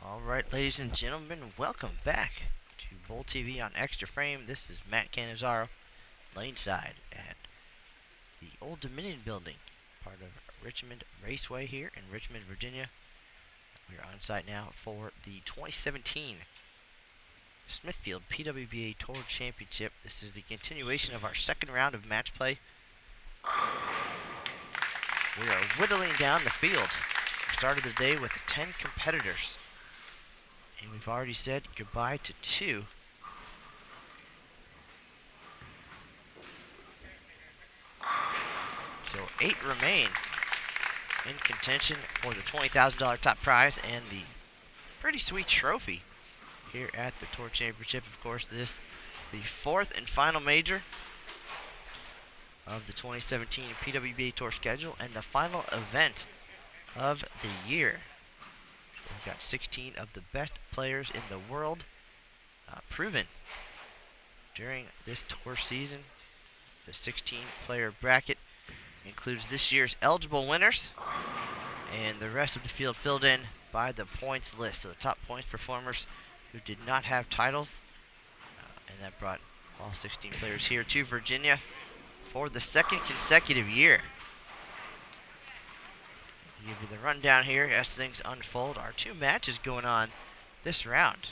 All right, ladies and gentlemen, welcome back to Bowl TV on Extra Frame. This is Matt Canizaro, laneside at the Old Dominion Building, part of Richmond Raceway here in Richmond, Virginia. We are on site now for the 2017 Smithfield PWBA Tour Championship. This is the continuation of our second round of match play. We are whittling down the field. We started the day with 10 competitors. And we've already said goodbye to 2. So 8 remain in contention for the $20,000 top prize and the pretty sweet trophy here at the Tour Championship. Of course, this the 4th and final major of the 2017 PWBA Tour schedule and the final event of the year. We've got 16 of the best players in the world proven during this tour season. The 16-player bracket includes this year's eligible winners, and the rest of the field filled in by the points list. So the top points performers who did not have titles, and that brought all 16 players here to Virginia for the second consecutive year. I'll give you the rundown here as things unfold. Our 2 matches going on this round.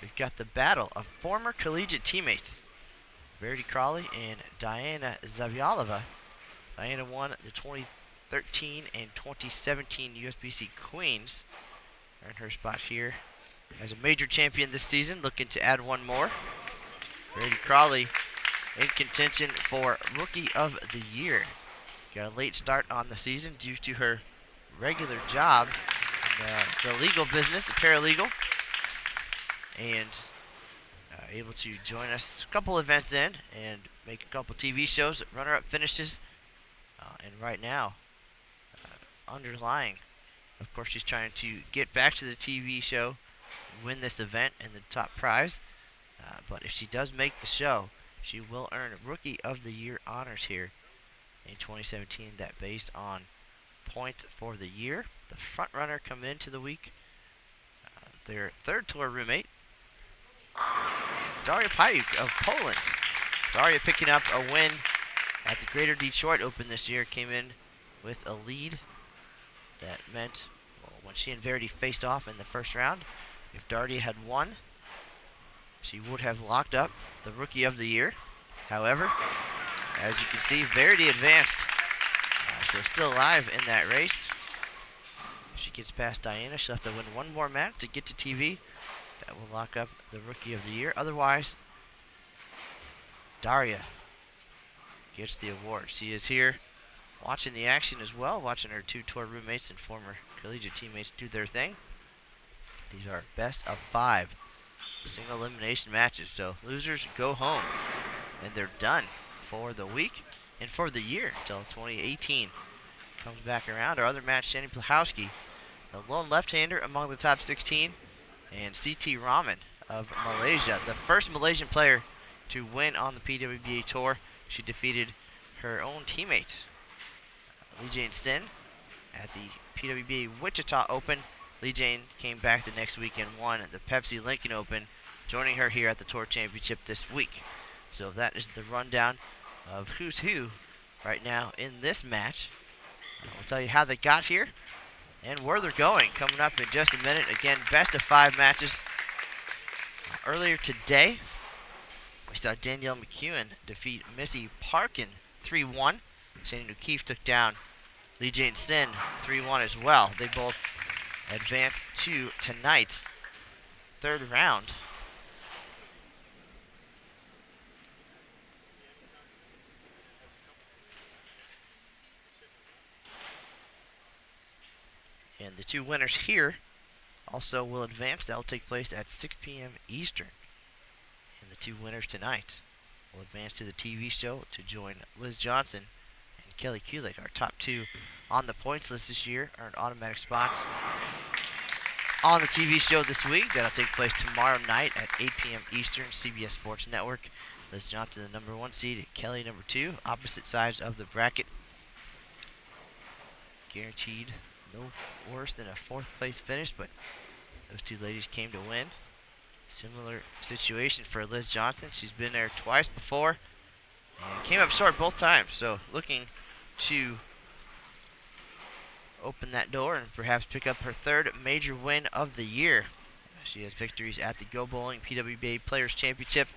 We've got the battle of former collegiate teammates, Verity Crawley and Diana Zavjalova. Diana won the 2013 and 2017 USBC Queens. Earned her spot here as a major champion this season, looking to add one more. Verity Crawley in contention for Rookie of the Year. Got a late start on the season due to her regular job in the legal business, the paralegal, and able to join us a couple events in and make a couple TV shows, runner-up finishes, and right now, underlying, of course, she's trying to get back to the TV show, win this event and the top prize, but if she does make the show, she will earn Rookie of the Year honors here in 2017, that based on points for the year. The front runner coming into the week, their third tour roommate, Daria Pajuk of Poland. Daria picking up a win at the Greater Detroit Open this year, came in with a lead that meant, well, when she and Verity faced off in the first round, if Daria had won, she would have locked up the Rookie of the Year. However, as you can see, Verity advanced, so still alive in that race. If she gets past Diana, she'll have to win one more match to get to TV. That will lock up the Rookie of the Year. Otherwise, Daria gets the award. She is here watching the action as well, watching her 2 tour roommates and former collegiate teammates do their thing. These are best of 5 single elimination matches, so losers go home, and they're done for the week and for the year until 2018 comes back around. Our other match, Shannon Pluhowsky, the lone left-hander among the top 16, and Siti Rahman of Malaysia, the first Malaysian player to win on the PWBA Tour. She defeated her own teammate, Lee Jane Sin, at the PWBA Wichita Open. Lee Jane came back the next week and won the Pepsi Lincoln Open, joining her here at the Tour Championship this week. So that is the rundown of who's who right now in this match. We'll tell you how they got here and where they're going coming up in just a minute. Again, best of 5 matches. Earlier today, we saw Danielle McEwen defeat Missy Parkin 3-1. Shannon O'Keefe took down Lee Jane Sin 3-1 as well. They both advanced to tonight's 3rd round. And the 2 winners here also will advance. That will take place at 6 p.m. Eastern. And the 2 winners tonight will advance to the TV show to join Liz Johnson and Kelly Kulik. Our top 2 on the points list this year earned automatic spots on the TV show this week. That'll take place tomorrow night at 8 p.m. Eastern, CBS Sports Network. Liz Johnson, the number 1 seed, Kelly, number 2, opposite sides of the bracket. Guaranteed no worse than a 4th place finish, but Those two ladies came to win. Similar situation for Liz Johnson. She's been there twice before and came up short both times. So looking to open that door and perhaps pick up her third major win of the year. She has victories at the Go Bowling PWBA Players Championship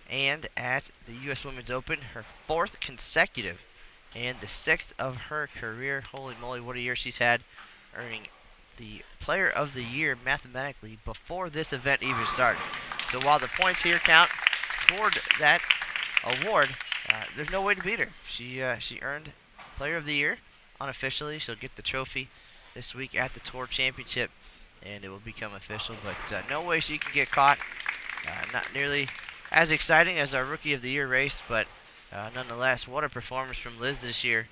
and at the U.S. Women's Open, her fourth consecutive and the sixth of her career. Holy moly, what a year she's had, earning the Player of the Year mathematically before this event even started. So while the points here count toward that award, there's no way to beat her. She earned Player of the Year unofficially. She'll get the trophy this week at the Tour Championship, and it will become official. But no way she can get caught. Not nearly as exciting as our Rookie of the Year race, but nonetheless, what a performance from Liz this year,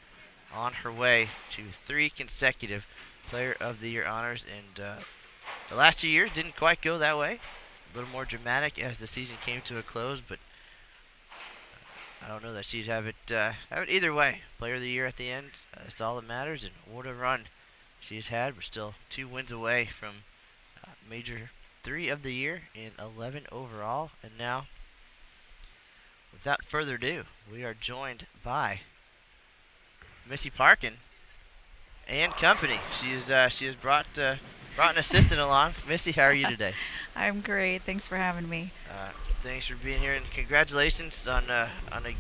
on her way to 3 consecutive Player of the Year honors. And the last 2 years didn't quite go that way. A little more dramatic as the season came to a close, but I don't know that she'd have it either way. Player of the Year at the end, that's all that matters. And what a run she has had. We're still 2 wins away from major 3 of the year and 11 overall. And now, without further ado, we are joined by Missy Parkin and company. She has brought an assistant along. Missy, how are you today? I'm great. Thanks for having me. Thanks for being here, and congratulations on a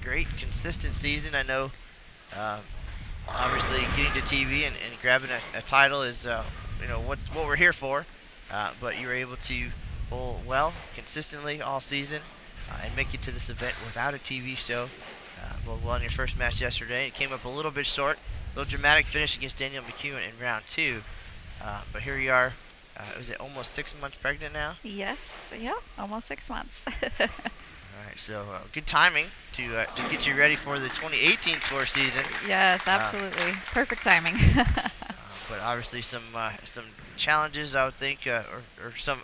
great, consistent season. I know, obviously, getting to TV and grabbing a title is what we're here for. But you were able to bowl well, consistently all season, and make it to this event without a TV show. Bowled well in your first match yesterday. It came up a little bit short. A little dramatic finish against Danielle McEwen in round 2. But here you are. Was it almost 6 months pregnant now? Yes. Yep. Almost 6 months. All right. So good timing to get you ready for the 2018 tour season. Yes, absolutely. Perfect timing. But obviously some challenges, I would think, or some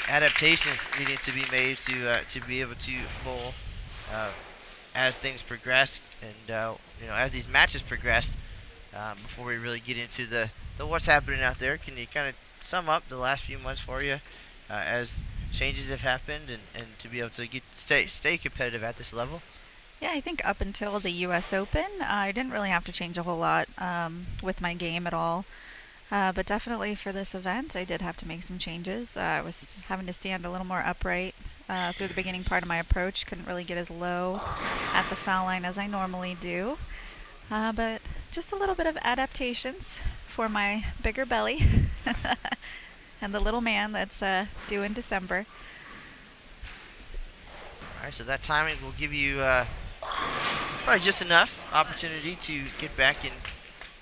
adaptations needing to be made to be able to bowl as things progress, and as these matches progress. Before we really get into the what's happening out there, can you kind of sum up the last few months for you as changes have happened and to be able to stay competitive at this level? Yeah, I think up until the U.S. Open, I didn't really have to change a whole lot with my game at all. But definitely for this event, I did have to make some changes. I was having to stand a little more upright through the beginning part of my approach. Couldn't really get as low at the foul line as I normally do. But just a little bit of adaptations for my bigger belly and the little man that's due in December. All right, so that timing will give you probably just enough opportunity to get back in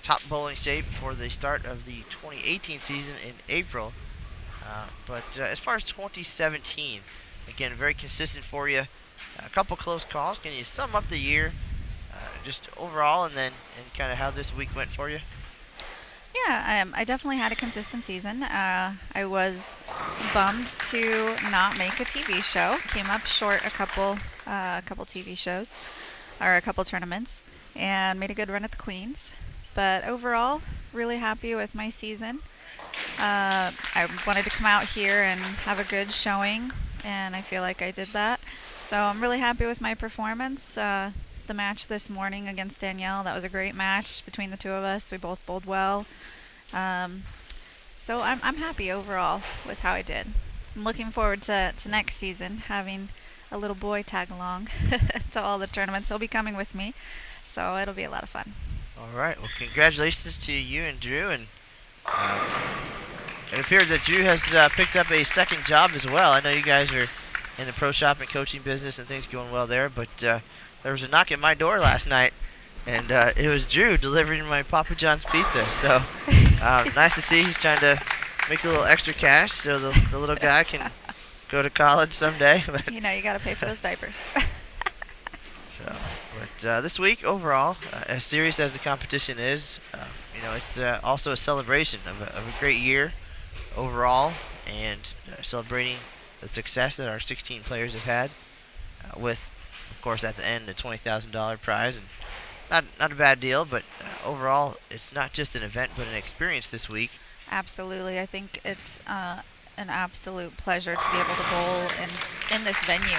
top bowling shape for the start of the 2018 season in April. But as far as 2017, again, very consistent for you. A couple close calls. Can you sum up the year just overall and kind of how this week went for you? Yeah, I definitely had a consistent season. I was bummed to not make a TV show. Came up short a couple TV shows, or a couple tournaments, and made a good run at the Queens. But overall, really happy with my season. I wanted to come out here and have a good showing, and I feel like I did that. So I'm really happy with my performance. The match this morning against Danielle, that was a great match between the two of us. We both bowled well. So I'm happy overall with how I did. I'm looking forward to next season, having a little boy tag along to all the tournaments. He'll be coming with me, so it'll be a lot of fun. All right. Well, congratulations to you and Drew. And it appears that Drew has picked up a second job as well. I know you guys are in the pro shop and coaching business and things going well there, but there was a knock at my door last night, and it was Drew delivering my Papa John's pizza. So nice to see he's trying to make a little extra cash so the little guy can go to college someday. But you got to pay for those diapers. But this week, overall, as serious as the competition is, it's also a celebration of a great year overall, and celebrating the success that our 16 players have had, with, of course, at the end, a $20,000 prize. And not a bad deal, but overall, it's not just an event, but an experience this week. Absolutely. I think it's an absolute pleasure to be able to bowl in this venue.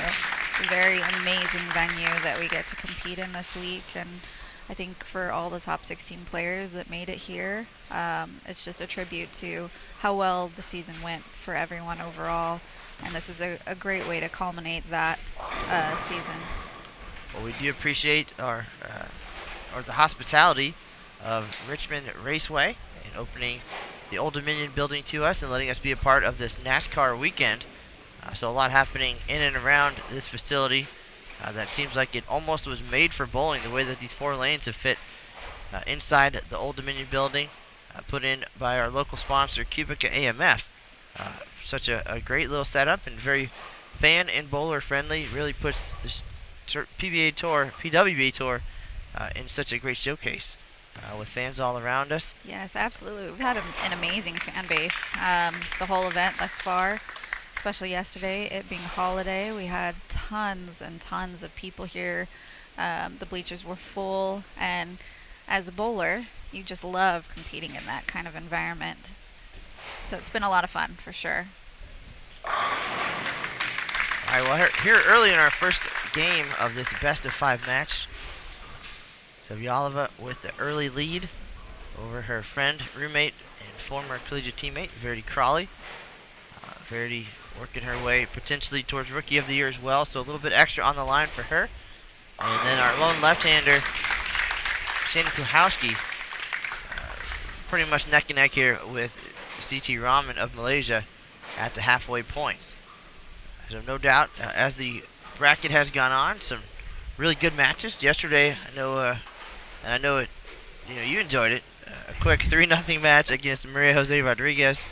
It's a very amazing venue that we get to compete in this week, and I think for all the top 16 players that made it here, it's just a tribute to how well the season went for everyone overall, and this is a great way to culminate that season. Well, we do appreciate the hospitality of Richmond Raceway and opening the Old Dominion building to us and letting us be a part of this NASCAR weekend. So a lot happening in and around this facility that seems like it almost was made for bowling, the way that these 4 lanes have fit inside the Old Dominion building, put in by our local sponsor, Cubica AMF. Such a great little setup and very fan and bowler friendly. Really puts this PWBA Tour in such a great showcase with fans all around us. Yes, absolutely. We've had an amazing fan base the whole event thus far, especially yesterday, it being a holiday. We had tons and tons of people here. The bleachers were full, and as a bowler, you just love competing in that kind of environment. So it's been a lot of fun, for sure. All right, well, here early in our first game of this best-of-5 match, Zavjalova with the early lead over her friend, roommate, and former collegiate teammate, Verity Crawley. Verity working her way potentially towards Rookie of the Year as well, so a little bit extra on the line for her. And then our lone left-hander, Shannon Pluhowsky, pretty much neck and neck here with Siti Rahman of Malaysia at the halfway points. So no doubt, as the bracket has gone on, some really good matches. Yesterday, I know it, you enjoyed it. A quick 3-0 match against Maria Jose Rodriguez.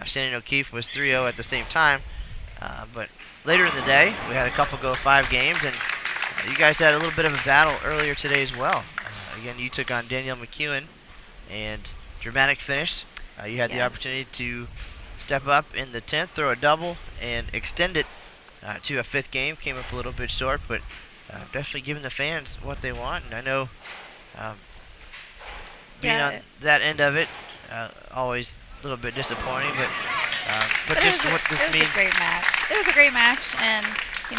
Shannon O'Keefe was 3-0 at the same time. But later in the day, we had a couple go 5 games, and you guys had a little bit of a battle earlier today as well. Again, you took on Danielle McEwen, and dramatic finish. You had the opportunity to step up in the 10th, throw a double, and extend it to a 5th game. Came up a little bit short, but definitely giving the fans what they want. And I know being on that end of it, always a little bit disappointing, but just what this means. It was a great match. It was a great match, and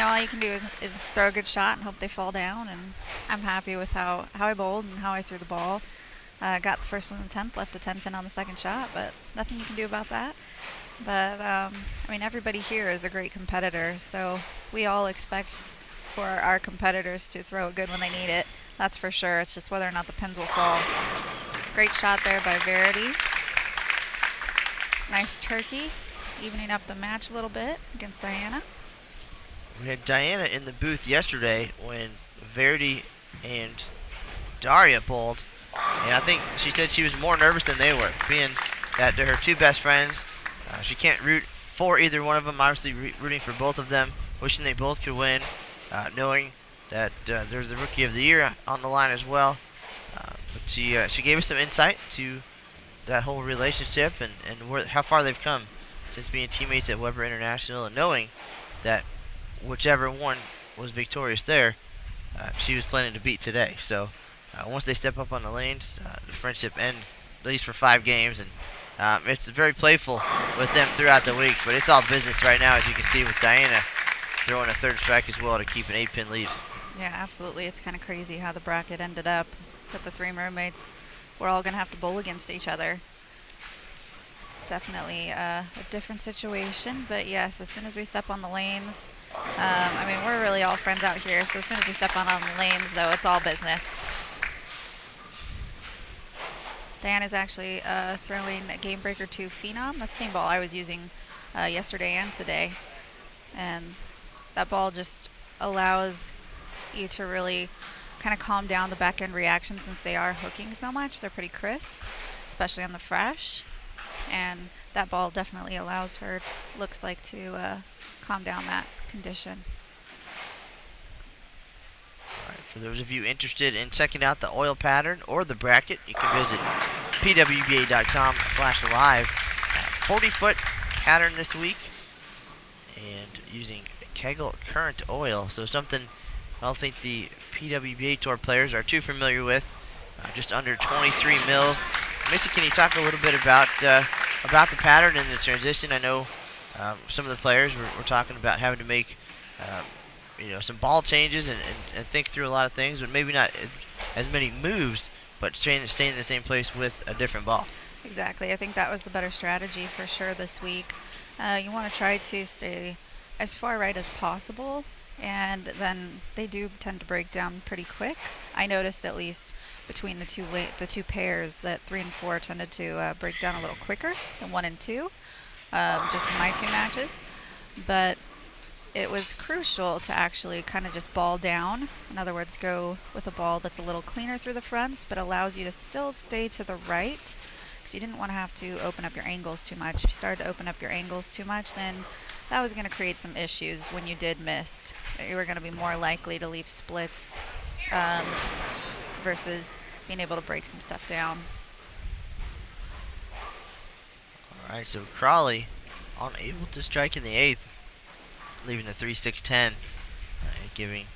all you can do is throw a good shot and hope they fall down. And I'm happy with how I bowled and how I threw the ball. Got the first one in the 10th, left a 10 pin on the second shot, but nothing you can do about that. But everybody here is a great competitor, so we all expect for our competitors to throw it good when they need it. That's for sure. It's just whether or not the pins will fall. Great shot there by Verity. Nice turkey, evening up the match a little bit against Diana. We had Diana in the booth yesterday when Verity and Daria bowled, and I think she said she was more nervous than they were, being that they're her 2 best friends. She can't root for either one of them, obviously rooting for both of them, wishing they both could win, knowing that there's the Rookie of the Year on the line as well. But she gave us some insight to that whole relationship and how far they've come since being teammates at Weber International, and knowing that whichever one was victorious there, she was planning to beat today. So once they step up on the lanes, the friendship ends at least for 5 games, and it's very playful with them throughout the week, but it's all business right now, as you can see with Diana throwing a 3rd strike as well to keep an 8-pin lead. Yeah, absolutely. It's kind of crazy how the bracket ended up, that the 3 roommates were all going to have to bowl against each other. Definitely a different situation, but yes, as soon as we step on the lanes, we're really all friends out here, so as soon as we step on the lanes, though, it's all business. Diana's actually throwing a Game Breaker 2 Phenom. That's the same ball I was using yesterday and today. And that ball just allows you to really kind of calm down the back end reaction, since they are hooking so much. They're pretty crisp, especially on the fresh. And that ball definitely allows her, looks like, to calm down that condition. All right, for those of you interested in checking out the oil pattern or the bracket, you can visit pwba.com/live. 40-foot pattern this week, and using Kegel current oil, so something I don't think the PWBA Tour players are too familiar with. Just under 23 mils. Missy, can you talk a little bit about the pattern and the transition? I know Some of the players were talking about having to make some ball changes and think through a lot of things, but maybe not as many moves, but staying in the same place with a different ball. Exactly. I think that was the better strategy for sure this week. You want to try to stay as far right as possible, and then they do tend to break down pretty quick. I noticed at least between the two pairs that 3 and 4 tended to break down a little quicker than 1 and 2, just in my 2 matches. But it was crucial to actually kind of just ball down. In other words, go with a ball that's a little cleaner through the fronts, but allows you to still stay to the right. So you didn't want to have to open up your angles too much. If you started to open up your angles too much, then that was going to create some issues when you did miss. You were going to be more likely to leave splits versus being able to break some stuff down. All right, so Crawley unable to strike in the 8th, leaving the 3-6-10, giving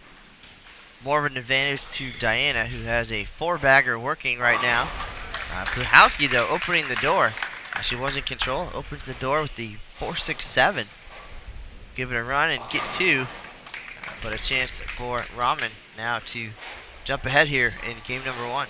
more of an advantage to Diana, who has a 4-bagger working right now. Pluhowsky, though, opening the door. She was in control. Opens the door with the 4-6-7. Give it a run and get 2. But a chance for Rahman now to jump ahead here in game number 1.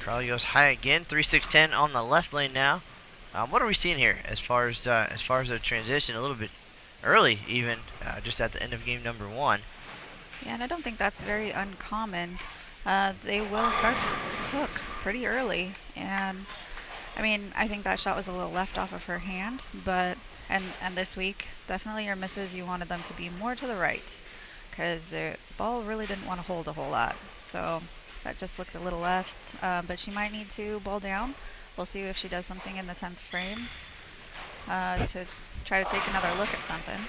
Crawley goes high again, 3-6-10 on the left lane now. What are we seeing here as far as the transition? A little bit early, even just at the end of game number 1. Yeah, and I don't think that's very uncommon. They will start to hook pretty early, and I mean, I think that shot was a little left off of her hand, but and this week, definitely your misses, you wanted them to be more to the right, because the ball really didn't want to hold a whole lot. So that just looked a little left, but she might need to ball down. We'll see if she does something in the 10th frame to try to take another look at something.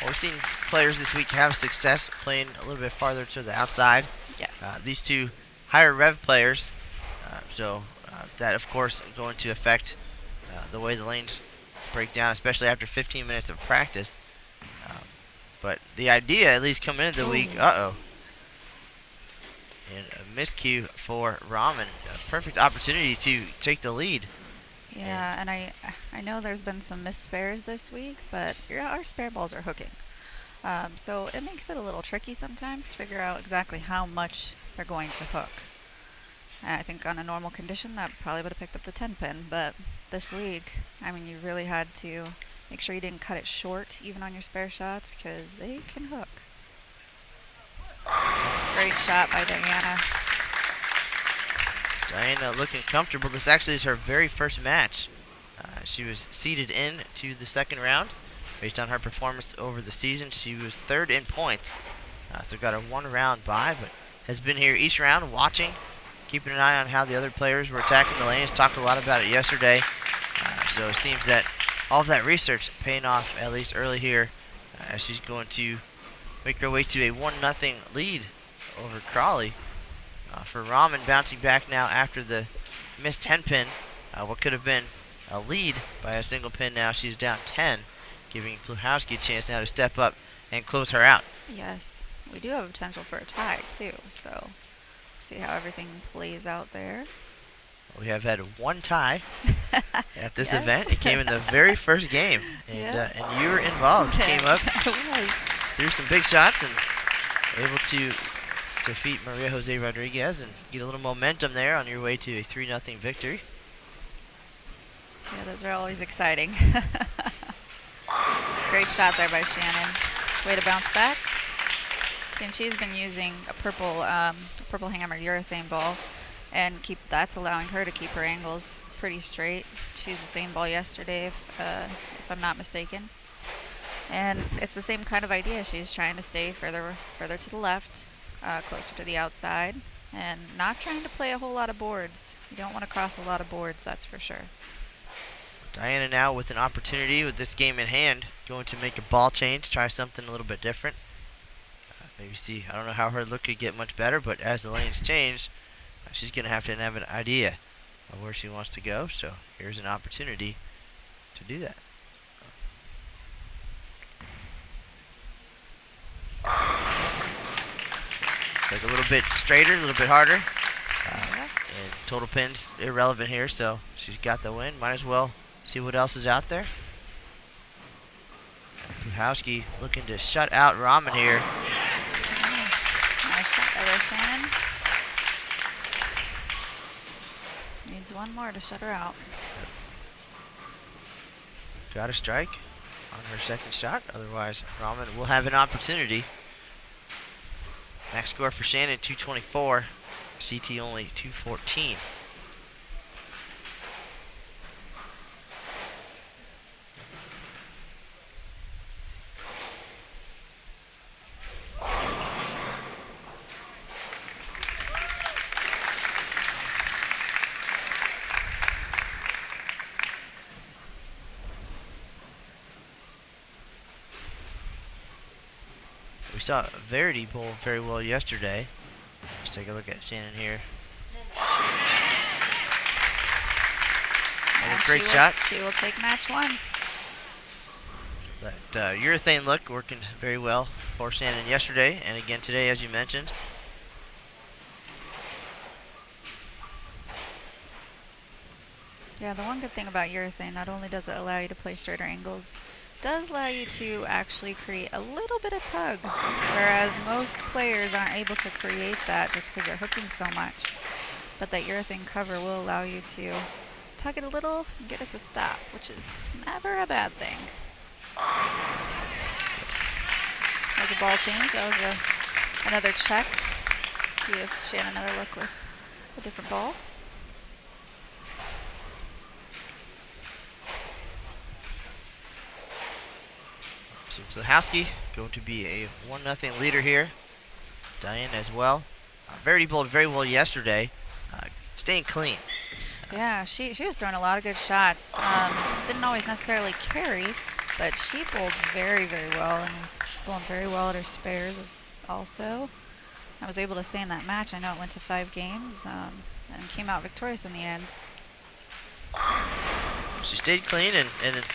Well, we've seen players this week have success playing a little bit farther to the outside. Yes. These two higher rev players, so that of course going to affect the way the lanes break down, especially after 15 minutes of practice. But the idea, at least coming into the week, and a miscue for Rahman. A perfect opportunity to take the lead. Yeah, and I know there's been some missed spares this week, but our spare balls are hooking. So it makes it a little tricky sometimes to figure out exactly how much they're going to hook. I think on a normal condition that probably would have picked up the 10 pin, but this week, I mean, you really had to make sure you didn't cut it short even on your spare shots, because they can hook. Great shot by Diana. Diana looking comfortable. This actually is her very first match. She was seeded in to the second round. Based on her performance over the season, she was 3rd in points. So got a 1-round bye, but has been here each round watching, keeping an eye on how the other players were attacking the lanes. Talked a lot about it yesterday. So it seems that all of that research paying off, at least early here, as she's going to make her way to a 1-0 lead over Crawley. For Rahman bouncing back now after the missed 10 pin. What could have been a lead by a single pin, now she's down 10, giving Pluhowsky a chance now to step up and close her out. Yes, we do have a potential for a tie too, so see how everything plays out there. We have had 1 tie at this event. It came in the very first game, and you were involved. Came up, threw some big shots, and able to defeat Maria Jose Rodriguez and get a little momentum there on your way to a 3-0 victory. Yeah, those are always exciting. Great shot there by Shannon. Way to bounce back. And she's been using a purple hammer urethane ball, and that's allowing her to keep her angles pretty straight. She used the same ball yesterday, if I'm not mistaken. And it's the same kind of idea. She's trying to stay further to the left, closer to the outside, and not trying to play a whole lot of boards. You don't want to cross a lot of boards, that's for sure. Diana now with an opportunity with this game in hand, going to make a ball change, try something a little bit different. Maybe see, I don't know how her look could get much better, but as the lanes change, she's going to have an idea of where she wants to go. So here's an opportunity to do that. Like a little bit straighter, a little bit harder. And total pins irrelevant here, so she's got the win. Might as well see what else is out there. Pluhowsky looking to shut out Rahman here. Nice shot there, Shannon. Needs one more to shut her out. Got a strike on her second shot. Otherwise, Rahman will have an opportunity. Max score for Shannon, 224. CT only 214. We saw Verity bowl very well yesterday. Let's take a look at Shannon here. And a great shot. She will take match one. That urethane look working very well for Shannon yesterday and again today, as you mentioned. Yeah, the one good thing about urethane, not only does it allow you to play straighter angles, does allow you to actually create a little bit of tug, whereas most players aren't able to create that just because they're hooking so much. But that urethane cover will allow you to tug it a little and get it to stop, which is never a bad thing. That was a ball change. That was another check. Let's see if Shannon another look with a different ball. So Pluhowsky going to be a 1-0 leader here. Diane as well. Verity bowled very well yesterday, staying clean. Yeah, she was throwing a lot of good shots. Didn't always necessarily carry, but she bowled very, very well and was bowling very well at her spares also. I was able to stay in that match. I know it went to 5 games and came out victorious in the end. She stayed clean, and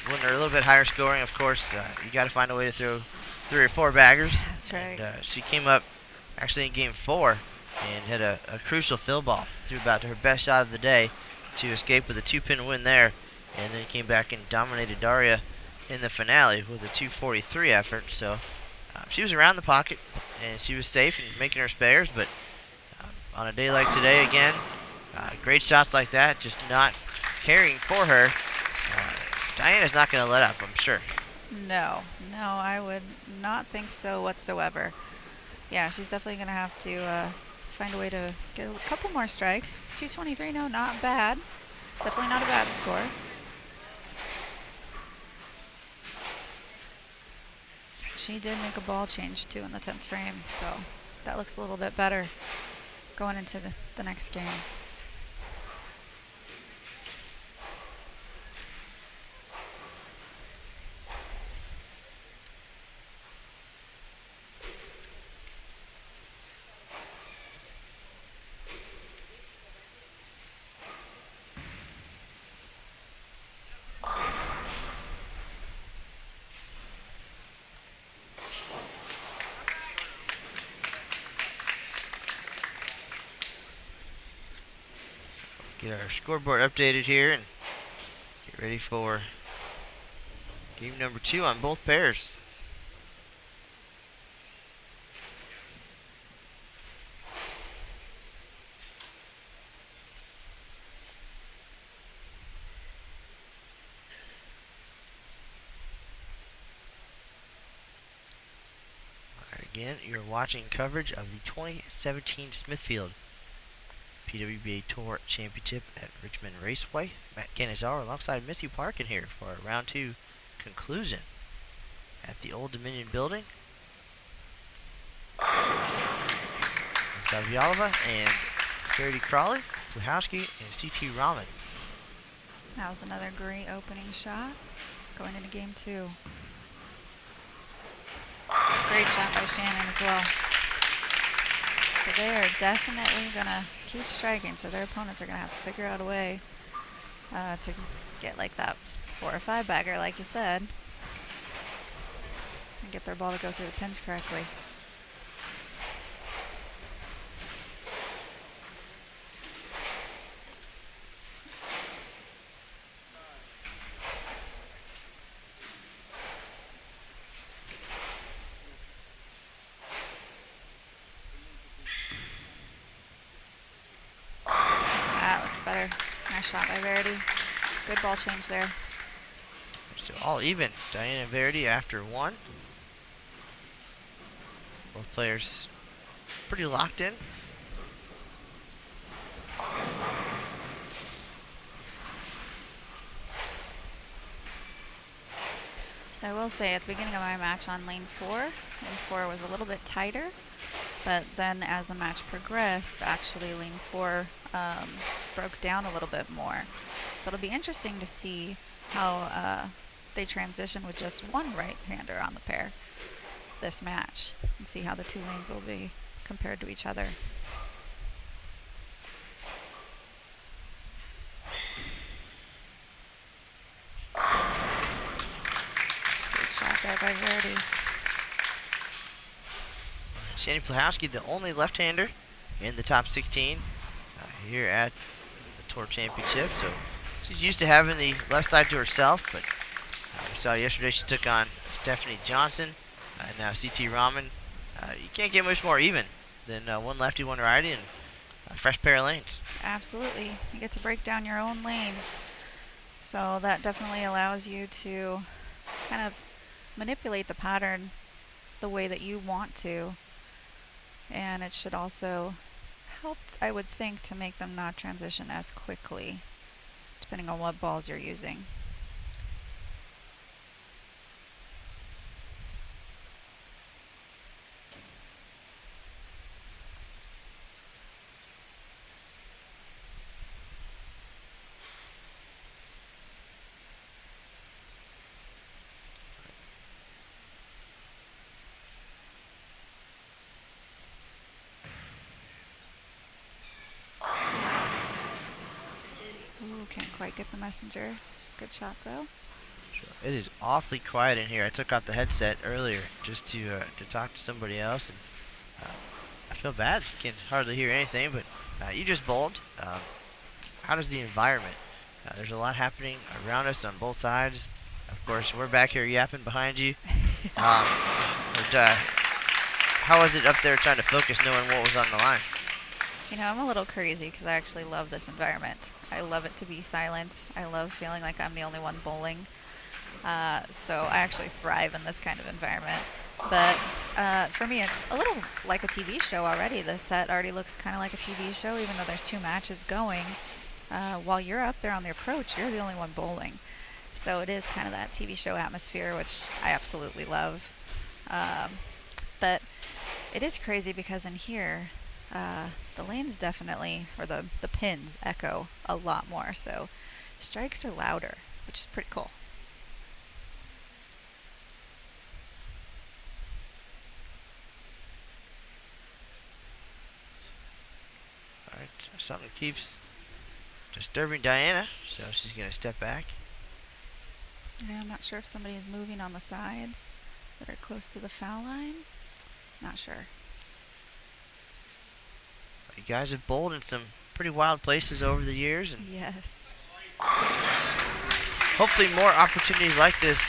when they're a little bit higher scoring, of course, you got to find a way to throw 3 or 4 baggers. That's right. And, she came up actually in game 4 and had a crucial fill ball. Threw about her best shot of the day to escape with a 2-pin win there, and then came back and dominated Daria in the finale with a 243 effort. So she was around the pocket, and she was safe in making her spares, but on a day like today again, great shots like that, just not carrying for her. Diana's not going to let up, I'm sure. No, I would not think so whatsoever. Yeah, she's definitely going to have to find a way to get a couple more strikes. 223, no, not bad. Definitely not a bad score. She did make a ball change too in the 10th frame, so that looks a little bit better going into the next game. Get our scoreboard updated here and get ready for game number 2 on both pairs. Again, you're watching coverage of the 2017 Smithfield PWBA Tour Championship at Richmond Raceway. Matt Canizaro alongside Missy Parkin here for a round 2 conclusion at the Old Dominion building. Zavjalova and Verity Crawley, Pluhowsky, and Siti Rahman. That was another great opening shot going into game 2. Great shot by Shannon as well. So they are definitely going to keep striking. So their opponents are going to have to figure out a way to get like that 4 or 5 bagger, like you said, and get their ball to go through the pins correctly. That looks better. Nice shot by Verity. Good ball change there. So all even. Diana and Verity after 1. Both players pretty locked in. So I will say at the beginning of my match on lane 4 was a little bit tighter, but then as the match progressed, actually lane 4 broke down a little bit more. So it'll be interesting to see how they transition with just one right-hander on the pair this match and see how the 2 lanes will be compared to each other. Shot there by Verity. Shannon Pluhowsky, the only left-hander in the top 16 here at the Tour Championship. So she's used to having the left side to herself, but we saw yesterday she took on Stephanie Johnson and now Siti Rahman. You can't get much more even than one lefty, one righty, and a fresh pair of lanes. Absolutely. You get to break down your own lanes. So that definitely allows you to kind of manipulate the pattern the way that you want to, and it should also help, I would think, to make them not transition as quickly depending on what balls you're using. Can't quite get the messenger. Good shot though. It is awfully quiet in here. I took off the headset earlier just to talk to somebody else, and I feel bad. You can hardly hear anything, but you just bowled. How does the environment? There's a lot happening around us on both sides. Of course, we're back here yapping behind you. How was it up there trying to focus knowing what was on the line? You know, I'm a little crazy because I actually love this environment. I love it to be silent. I love feeling like I'm the only one bowling. So I actually thrive in this kind of environment. But for me, it's a little like a TV show already. The set already looks kind of like a TV show, even though there's 2 matches going. While you're up there on the approach, you're the only one bowling. So it is kind of that TV show atmosphere, which I absolutely love. But it is crazy because in here, the lanes definitely, or the pins echo a lot more. So strikes are louder, which is pretty cool. All right, something keeps disturbing Diana, so she's going to step back. Yeah, I'm not sure if somebody is moving on the sides that are close to the foul line. Not sure. You guys have bowled in some pretty wild places over the years, and yes, hopefully more opportunities like this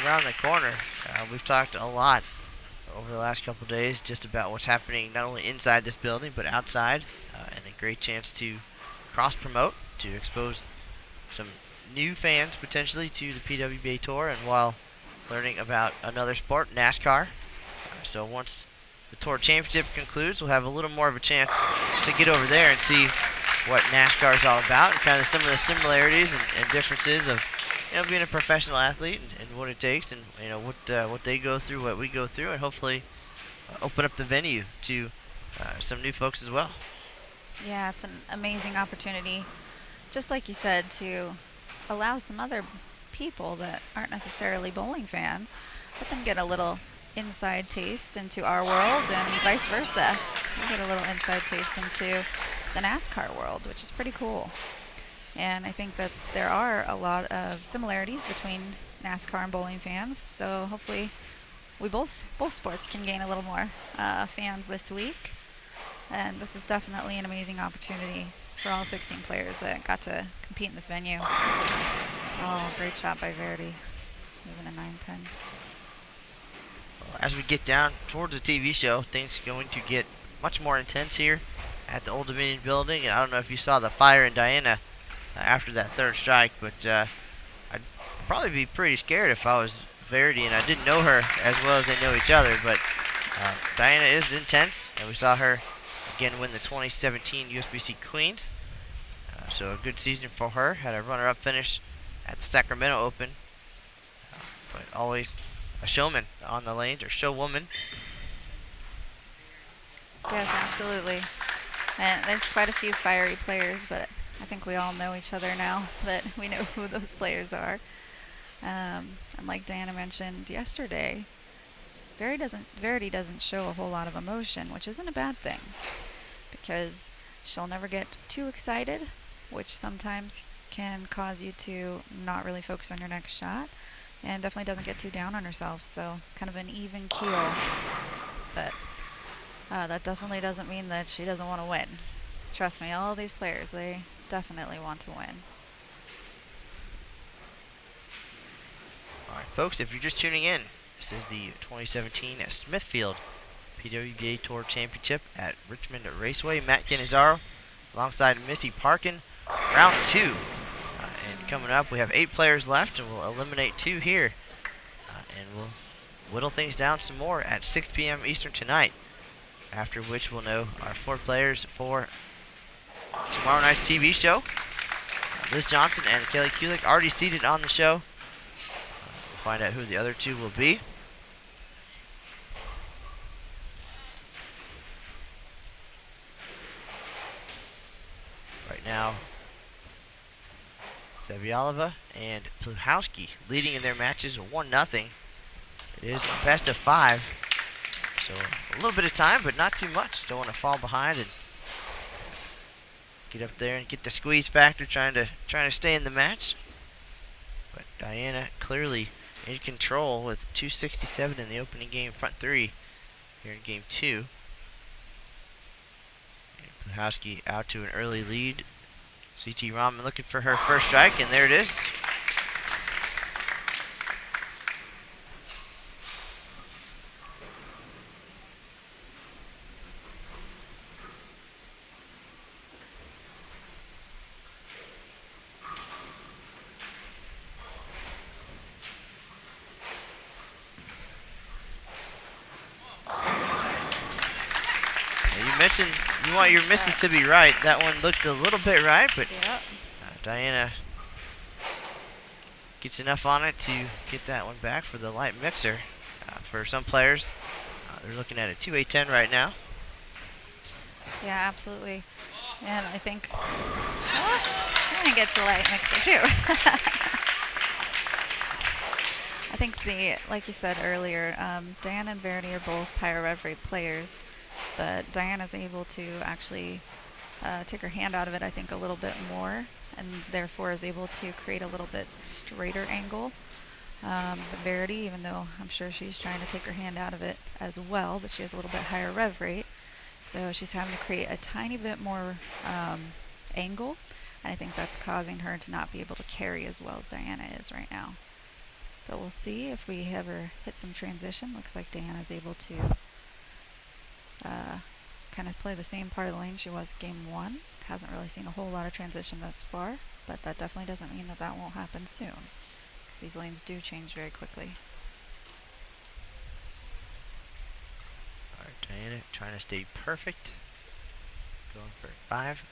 around the corner. We've talked a lot over the last couple days just about what's happening not only inside this building but outside, and a great chance to cross-promote, to expose some new fans potentially to the PWBA Tour, and while learning about another sport, NASCAR. So once the Tour Championship concludes, we'll have a little more of a chance to get over there and see what NASCAR is all about, and kind of some of the similarities and differences of being a professional athlete and what it takes, and what they go through, what we go through, and hopefully open up the venue to some new folks as well. Yeah, it's an amazing opportunity, just like you said, to allow some other people that aren't necessarily bowling fans, let them get a little inside taste into our world and vice versa. We get a little inside taste into the NASCAR world, which is pretty cool. And I think that there are a lot of similarities between NASCAR and bowling fans, so hopefully we both sports can gain a little more fans this week. And this is definitely an amazing opportunity for all 16 players that got to compete in this venue. Oh, great shot by Verity. Moving a 9-pin. Well, as we get down towards the TV show, things are going to get much more intense here at the Old Dominion building. And I don't know if you saw the fire in Diana after that third strike, but I'd probably be pretty scared if I was Verity and I didn't know her as well as they know each other. But Diana is intense, and we saw her again win the 2017 USBC Queens. So a good season for her. Had a runner-up finish at the Sacramento Open. But always a showman on the lanes, or showwoman. Yes, absolutely. And there's quite a few fiery players, but I think we all know each other now that we know who those players are. And like Diana mentioned yesterday, Verity doesn't show a whole lot of emotion, which isn't a bad thing, because she'll never get too excited, which sometimes can cause you to not really focus on your next shot, and definitely doesn't get too down on herself, so kind of an even keel. But that definitely doesn't mean that she doesn't want to win. Trust me, all these players, they definitely want to win. All right, folks, if you're just tuning in, this is the 2017 Smithfield PWBA Tour Championship at Richmond Raceway. Matt Canizaro alongside Missy Parkin. Round 2. And coming up, we have 8 players left, and we'll eliminate 2 here. And we'll whittle things down some more at 6 p.m. Eastern tonight, after which we'll know our 4 players for tomorrow night's TV show. Liz Johnson and Kelly Kulik already seated on the show. We'll find out who the other 2 will be. Right now, Zavjalova and Pluhowsky leading in their matches 1-0. It is a best of 5. So a little bit of time, but not too much. Don't want to fall behind and get up there and get the squeeze factor, trying to stay in the match. But Diana clearly in control with 267 in the opening game, front 3 here in game 2. And Pluhowsky out to an early lead. Siti Rahman looking for her first strike, and there it is. Mentioned you want your misses to be right. That one looked a little bit right, but Diana gets enough on it to get that one back for the light mixer. For some players, they're looking at a 2-8-10 right now. Yeah, absolutely. And I think Shannon gets a light mixer too. I think like you said earlier, Diana and Verity are both higher rev rate players. But Diana's able to actually take her hand out of it, I think, a little bit more, and therefore is able to create a little bit straighter angle. The Verity, even though I'm sure she's trying to take her hand out of it as well, but she has a little bit higher rev rate, so she's having to create a tiny bit more angle, and I think that's causing her to not be able to carry as well as Diana is right now. But we'll see if we ever hit some transition. Looks like Diana's able to kind of play the same part of the lane she was game 1. Hasn't really seen a whole lot of transition thus far, but that definitely doesn't mean that that won't happen soon, because these lanes do change very quickly. All right, Diana trying to stay perfect, going for 5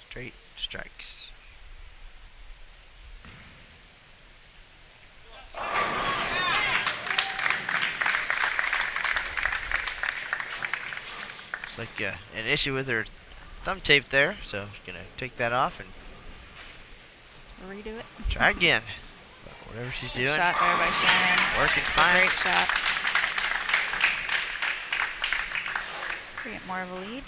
straight strikes. Like an issue with her thumb tape there, so gonna take that off and Redo it. Try again. Whatever she's Good doing. shot there by Shannon. Working It's fine. a great shot. Create more of a lead.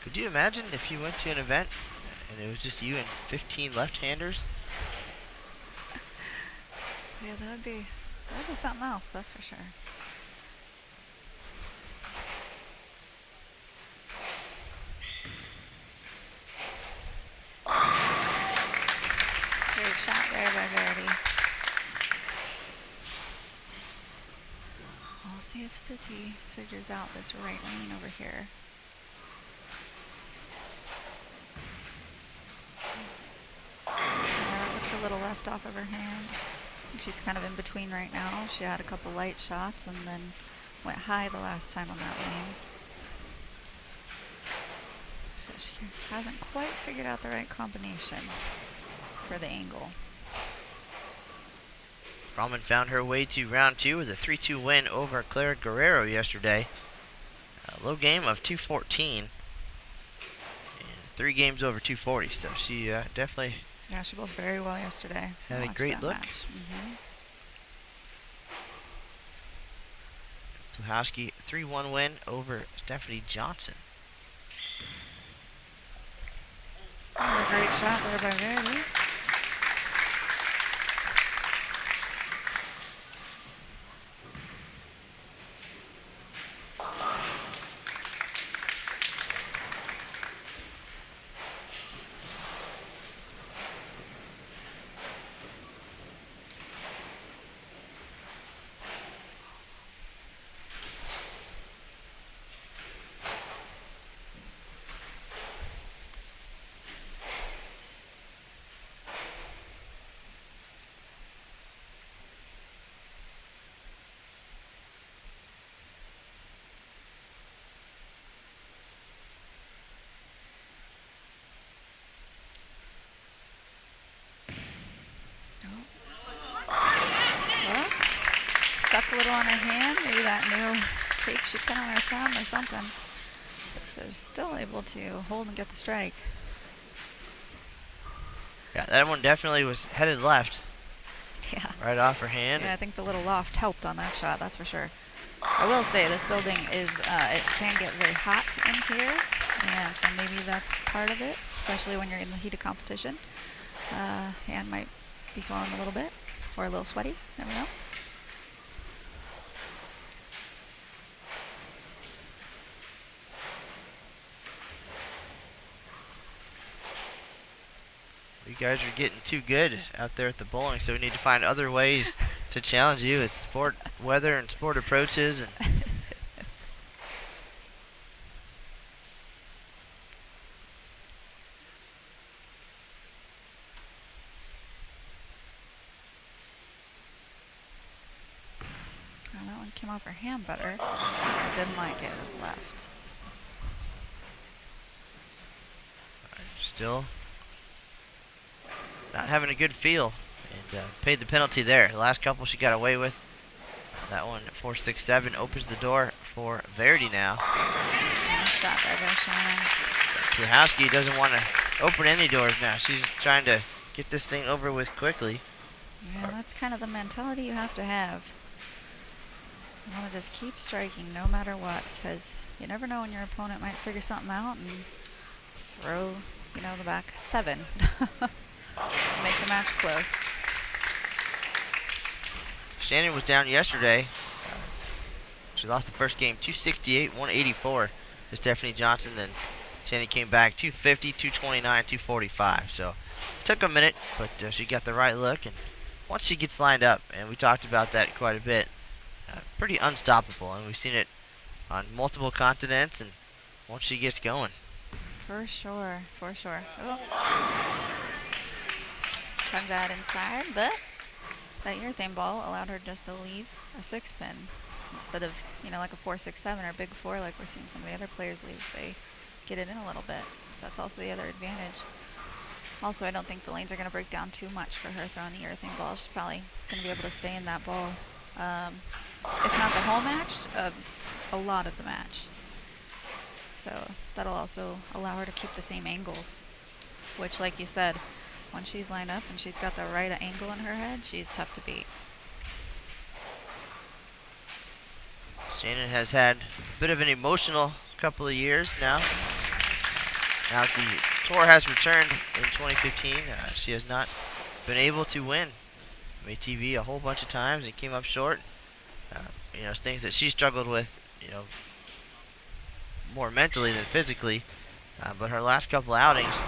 Could you imagine if you went to an event and it was just you and 15 left-handers? Yeah, that'd be something else, that's for sure. Great shot there by Verity. We'll see if Siti figures out this right lane over here. Yeah, that looked a little left off of her hand. She's kind of in between right now. She had a couple light shots and then went high the last time on that lane. So she hasn't quite figured out the right combination for the angle. Rahman found her way to round 2 with a 3-2 win over Clara Guerrero yesterday. A low game of 214. And 3 games over 240, so she definitely... Yeah, she bowled very well yesterday. Had a great look. Pluhowsky 3-1 win over Stephanie Johnson. A great shot there by Verity. Well, stuck a little on her hand. Maybe that new tape she put on her thumb or something. But so still able to hold and get the strike. Yeah, that one definitely was headed left. Yeah. Right off her hand. Yeah, I think the little loft helped on that shot, that's for sure. I will say this building is, it can get very hot in here, and so maybe that's part of it, especially when you're in the heat of competition. Hand might be swelling a little bit, or a little sweaty, never know. You guys are getting too good out there at the bowling, so we need to find other ways to challenge you with sport weather and sport approaches. And Oh, that one came off her hand better. I didn't like it, it was left. still not having a good feel, and paid the penalty there. The last couple she got away with. That one, 4-6-7, opens the door for Verity now. Nice shot there by Shannon. Pluhowsky doesn't want to open any doors now. She's trying to get this thing over with quickly. Yeah, that's kind of the mentality you have to have. You want to just keep striking no matter what, because you never know when your opponent might figure something out and throw, you know, the back 7. Make the match close. Shannon was down yesterday. She lost the first game 268, 184 to Stephanie Johnson. Then Shannon came back 250, 229, 245. So it took a minute, but she got the right look. And once she gets lined up, and we talked about that quite a bit, pretty unstoppable. And we've seen it on multiple continents. And once she gets going, for sure, for sure. Oh. Tug that inside, but that urethane ball allowed her just to leave a 6-pin instead of, you know, like a 4-6-7 or big 4 like we're seeing some of the other players leave. They get it in a little bit, so that's also the other advantage. Also, I don't think the lanes are going to break down too much for her throwing the urethane ball. She's probably going to be able to stay in that ball, if not the whole match, a lot of the match. So that'll also allow her to keep the same angles, which, like you said, once she's lined up and she's got the right angle in her head, she's tough to beat. Shannon has had a bit of an emotional couple of years now. Now the tour has returned in 2015. She has not been able to win ATV a whole bunch of times and came up short. It's things that she struggled with, more mentally than physically. But her last couple outings,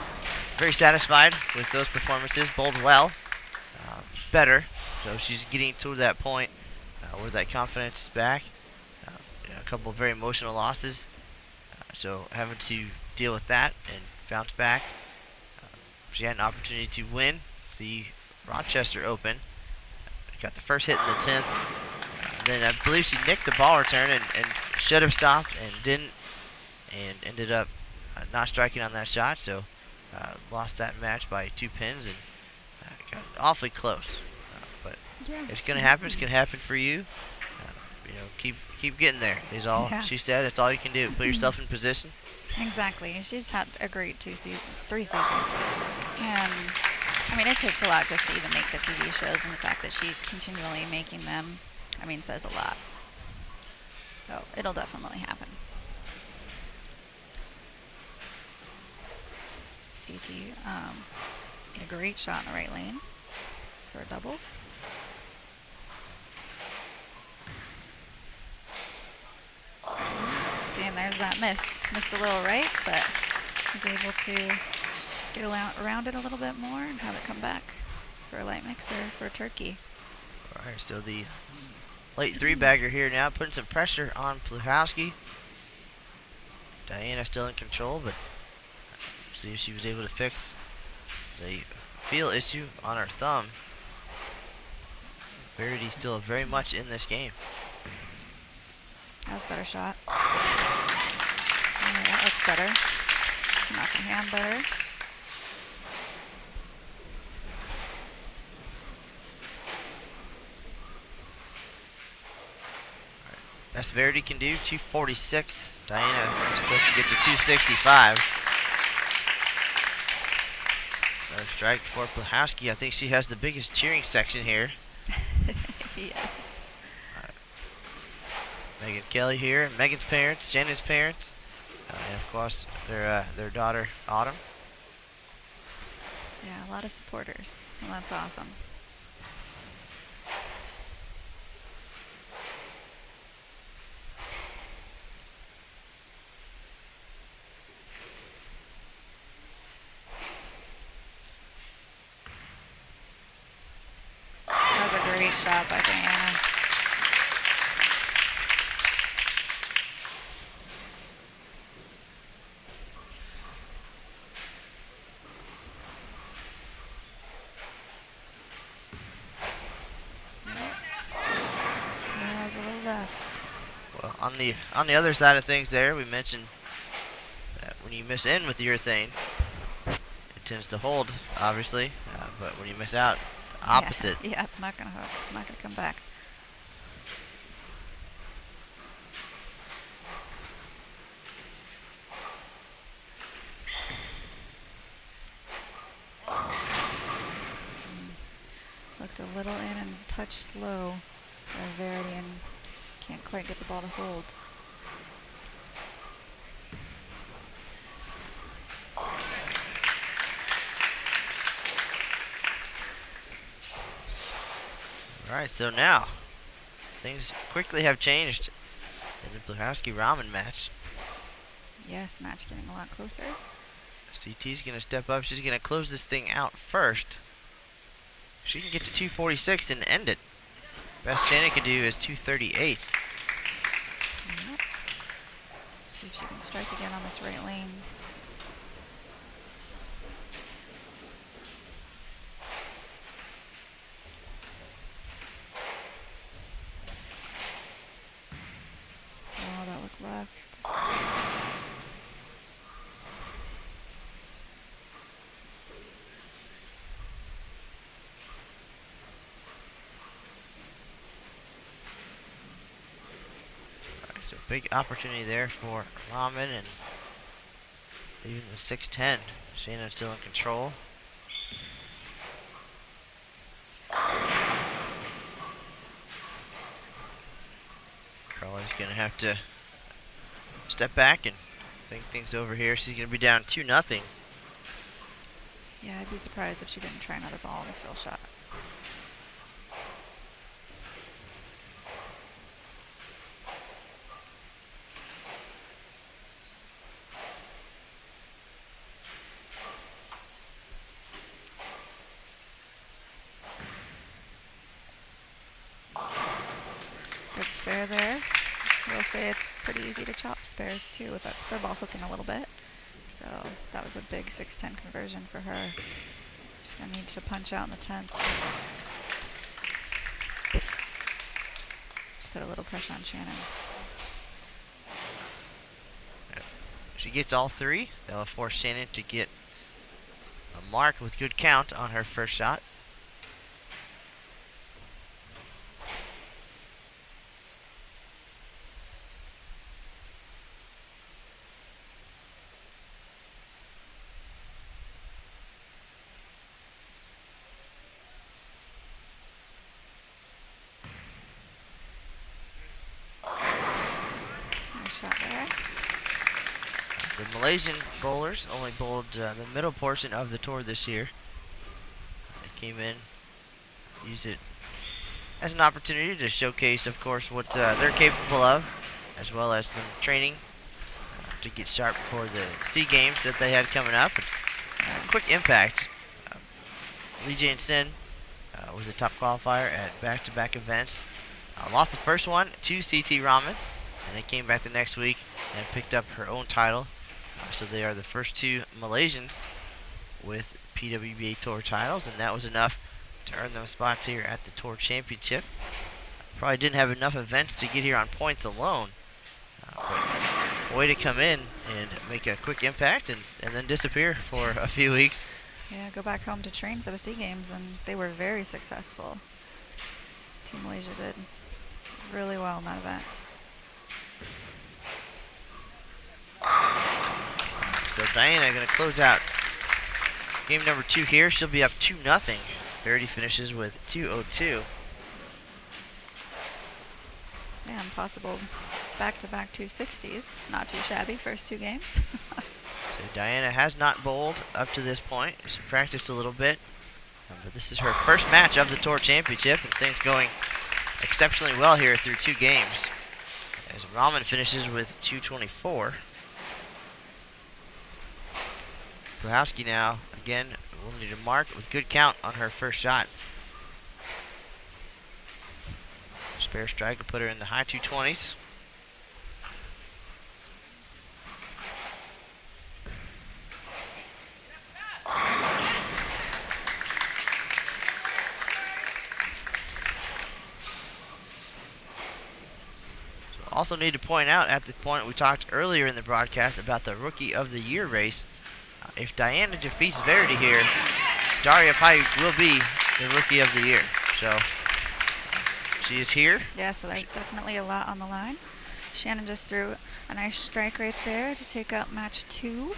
very satisfied with those performances, bowled well, better. So she's getting to that point where that confidence is back. A couple of very emotional losses, so having to deal with that and bounce back. She had an opportunity to win the Rochester Open. Got the first hit in the 10th. Then I believe she nicked the ball return and should have stopped and didn't, and ended up not striking on that shot. So lost that match by 2 pins and got awfully close. But Yeah. it's gonna happen. It's gonna happen for you. Keep getting there. Is all she said. That's all you can do. Put yourself in position. Exactly. She's had a great 3 seasons. And I mean, it takes a lot just to even make the TV shows, and the fact that she's continually making them, I mean, says a lot. So it'll definitely happen. Siti hit a great shot in the right lane for a double. See, and there's that miss. Missed a little right, but was able to get around it a little bit more and have it come back for a light mixer for a turkey. All right, so the late 3-bagger here now, putting some pressure on Pluhowsky. Diana still in control, but see if she was able to fix the feel issue on her thumb. Verity still very much in this game. That was a better shot. Yeah, that looks better. Came off the hand better. Best Verity can do, 246. Diana still can get to 265. Another strike for Pluhowsky. I think she has the biggest cheering section here. Yes. Megan Kelly here, Megan's parents, Shannon's parents, and of course their daughter Autumn. Yeah, a lot of supporters. Well, that's awesome. That was a great shot by Diana. Left. Well, on the other side of things there, we mentioned that when you miss in with the urethane, it tends to hold, obviously, but when you miss out, the opposite. Yeah, it's not gonna hook. It's not gonna come back. Looked a little in and touched slow by Verity and can't quite get the ball to hold. All right, so now things quickly have changed in the Pluhowsky Rahman match. Yes, match getting a lot closer. CT's going to step up. She's going to close this thing out first. She can get to 246 and end it. Best Shannon can do is 238. Yep. See if she can strike again on this right lane. Oh, that was left. So big opportunity there for Rahman, and Leaving the 6-10. Shannon still in control. Crawley's going to have to step back and think things over here. She's going to be down 2-0. Yeah, I'd be surprised if she didn't try another ball in the fill shot. Good spare there. I will say it's pretty easy to chop spares too with that spare ball hooking a little bit. So that was a big 6-10 conversion for her. She's going to need to punch out in the 10th. Put a little pressure on Shannon. She gets all three. That will force Shannon to get a mark with good count on her first shot. Shot there. The Malaysian bowlers only bowled the middle portion of the tour this year. They came in, used it as an opportunity to showcase, of course, what they're capable of, as well as some training to get sharp for the SEA Games that they had coming up. Quick impact. Lee Jane Sin was a top qualifier at back-to-back events. Lost the first one to Siti Rahman, and they came back the next week and picked up her own title. So they are the first two Malaysians with PWBA Tour titles, and that was enough to earn them spots here at the Tour Championship. Probably didn't have enough events to get here on points alone. But way to come in and make a quick impact and then disappear for a few weeks. Yeah, go back home to train for the SEA Games, and they were very successful. Team Malaysia did really well in that event. So Diana going to close out game number 2 here. She'll be up 2-0. Verity finishes with 202. Yeah, and possible back-to-back 260s. Not too shabby, first two games. So Diana has not bowled up to this point. She practiced a little bit, but this is her first match of the Tour Championship, and things going exceptionally well here through 2 games. As Rahman finishes with 224. Pluhowsky now, again, will need a mark with good count on her first shot. Spare strike will put her in the high 220s. Also need to point out at this point, we talked earlier in the broadcast about the Rookie of the Year race. If Diana defeats Verity here, Daria Pai will be the Rookie of the Year. So she is here. Yeah, so there's definitely a lot on the line. Shannon just threw a nice strike right there to take out match 2.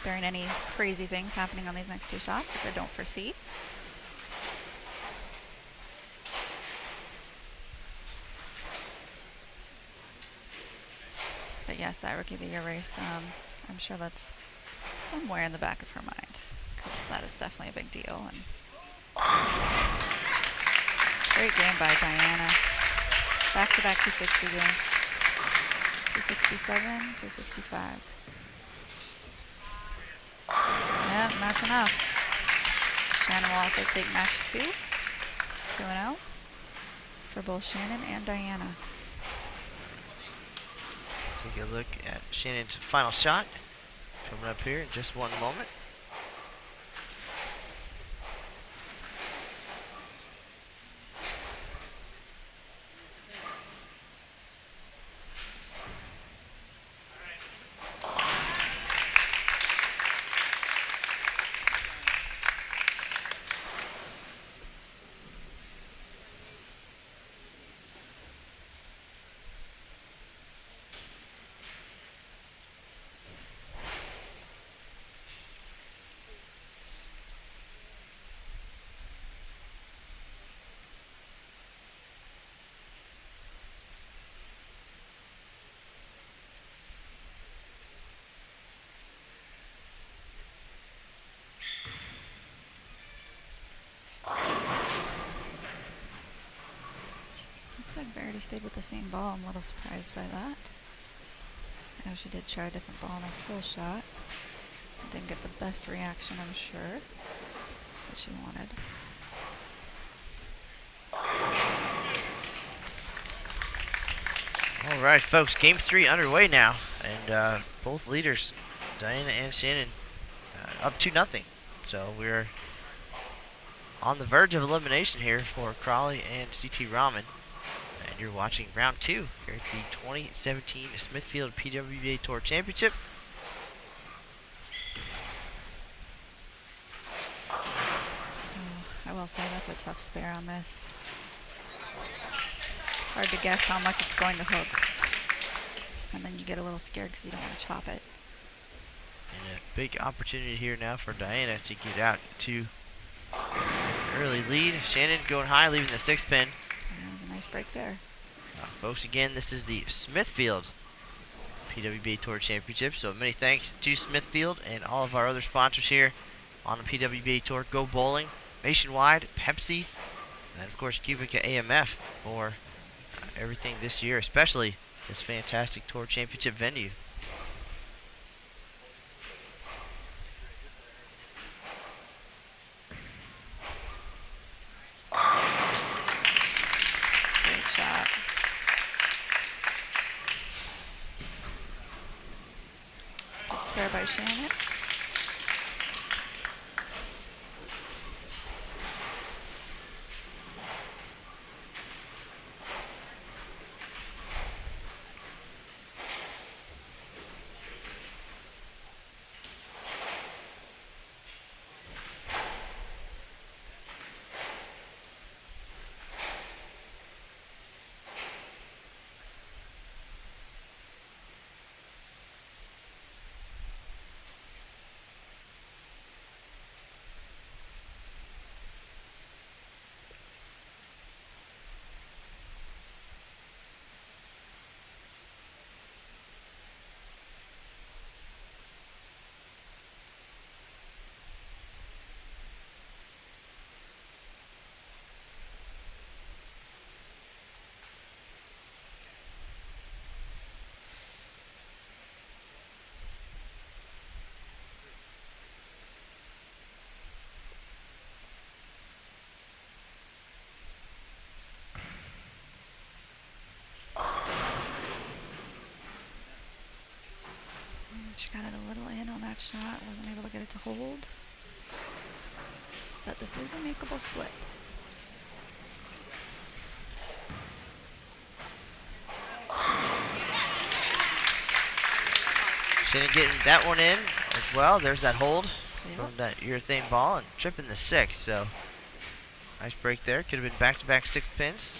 Barring any crazy things happening on these next 2 shots, which I don't foresee. But yes, that Rookie of the Year race, I'm sure that's somewhere in the back of her mind, because that is definitely a big deal. And great game by Diana. Back-to-back 260 games. 267, 265. Yep, that's enough. Shannon will also take match 2, 2-0, for both Shannon and Diana. Take a look at Shannon's final shot coming up here in just one moment. Looks like Verity stayed with the same ball. I'm a little surprised by that. I know she did try a different ball in her full shot. Didn't get the best reaction, I'm sure, that she wanted. All right, folks, game 3 underway now, and both leaders, Diana and Shannon, up 2-0. So we're on the verge of elimination here for Crawley and Siti Rahman. And you're watching round 2 here at the 2017 Smithfield PWBA Tour Championship. I will say that's a tough spare on this. It's hard to guess how much it's going to hook. And then you get a little scared because you don't want to chop it. And a big opportunity here now for Diana to get out to an early lead. Shannon going high, leaving the 6 pin. That was a nice break there. Folks, again, this is the Smithfield PWBA Tour Championship. So many thanks to Smithfield and all of our other sponsors here on the PWBA Tour. Go Bowling, Nationwide, Pepsi, and of course Cubica AMF for everything this year, especially this fantastic Tour Championship venue. Great shot. Good spare by Shannon. She got it a little in on that shot. Wasn't able to get it to hold. But this is a makeable split. Shannon getting that one in as well. There's that hold Yep. from that urethane ball and tripping the 6. So nice break there. Could have been back-to-back 6 pins.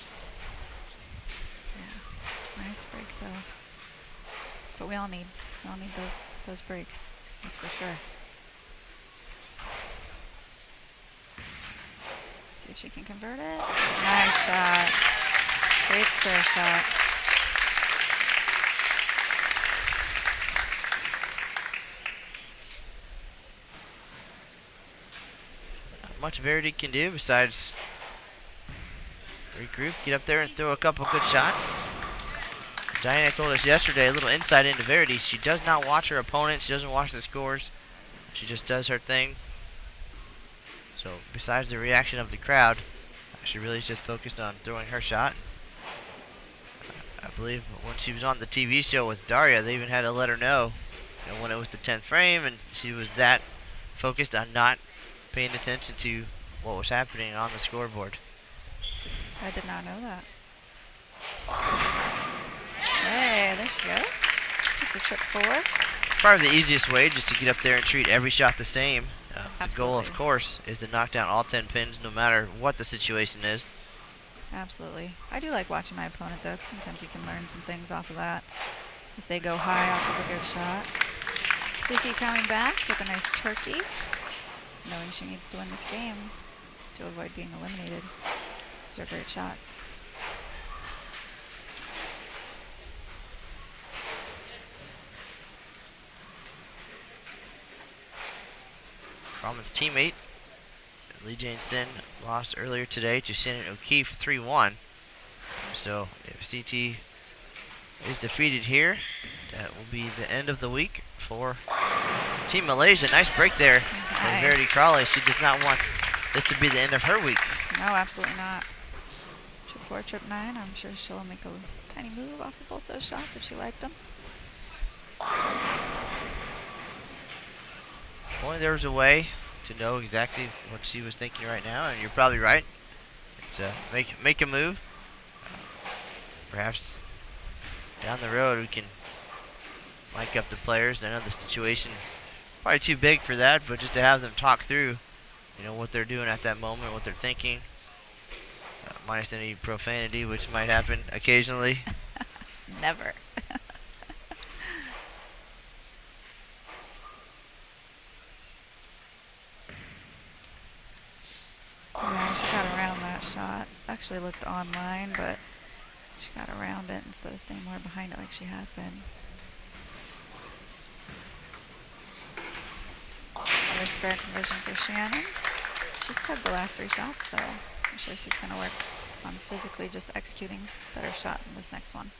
Yeah, nice break though. That's what we all need. We all need those breaks. That's for sure. See if she can convert it. Nice shot. Great spare shot. Not much Verity can do besides regroup, get up there and throw a couple good shots. Diana told us yesterday, a little insight into Verity. She does not watch her opponent. She doesn't watch the scores. She just does her thing. So besides the reaction of the crowd, she really is just focused on throwing her shot. I believe when she was on the TV show with Daria, they even had to let her know, when it was the 10th frame, and she was that focused on not paying attention to what was happening on the scoreboard. I did not know that. Hey, there she goes. That's a trip 4. Probably the easiest way, just to get up there and treat every shot the same. The goal, of Absolutely. course, is to knock down all 10 pins, no matter what the situation is. Absolutely. I do like watching my opponent though, 'cause sometimes you can learn some things off of that. If they go high off of a good shot. Siti coming back with a nice turkey, knowing she needs to win this game to avoid being eliminated. Those are great shots. Rahman's teammate, Lee Jane Sin, lost earlier today to Shannon O'Keefe 3-1. So if Siti is defeated here, that will be the end of the week for Team Malaysia. Nice break there from Verity Crawley. She does not want this to be the end of her week. No, absolutely not. Trip 4, trip 9. I'm sure she'll make a tiny move off of both those shots if she liked them. If only there was a way to know exactly what she was thinking right now, and you're probably right. It's make a move. Perhaps down the road we can mic up the players. I know the situation probably too big for that, but just to have them talk through, what they're doing at that moment, what they're thinking, minus any profanity, which might happen occasionally. Never. Yeah, she got around that shot. Actually looked online, but she got around it instead of staying more behind it like she had been. Another spare conversion for Shannon. She's tugged the last 3 shots, so I'm sure she's going to work on physically just executing a better shot in this next one.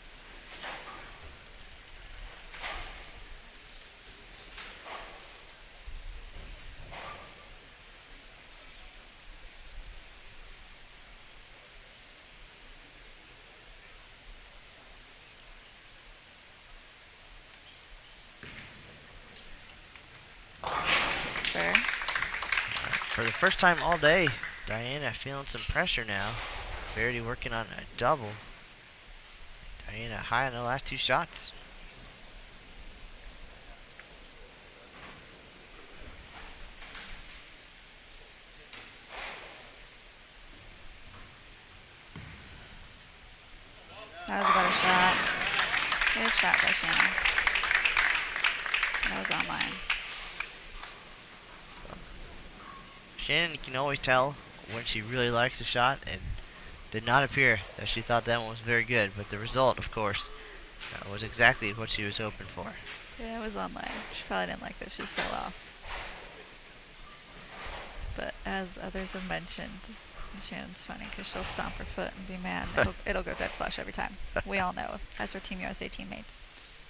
Spare. For the first time all day, Diana feeling some pressure now. Verity working on a double. Diana high on the last 2 shots. That was a better shot. Good shot by Shannon. That was online. Shannon can always tell when she really likes the shot, and did not appear that she thought that one was very good. But the result, of course, was exactly what she was hoping for. Yeah, it was online. She probably didn't like that she fell off. But as others have mentioned, Shannon's funny because she'll stomp her foot and be mad. And it'll go dead flush every time. We all know, as her Team USA teammates,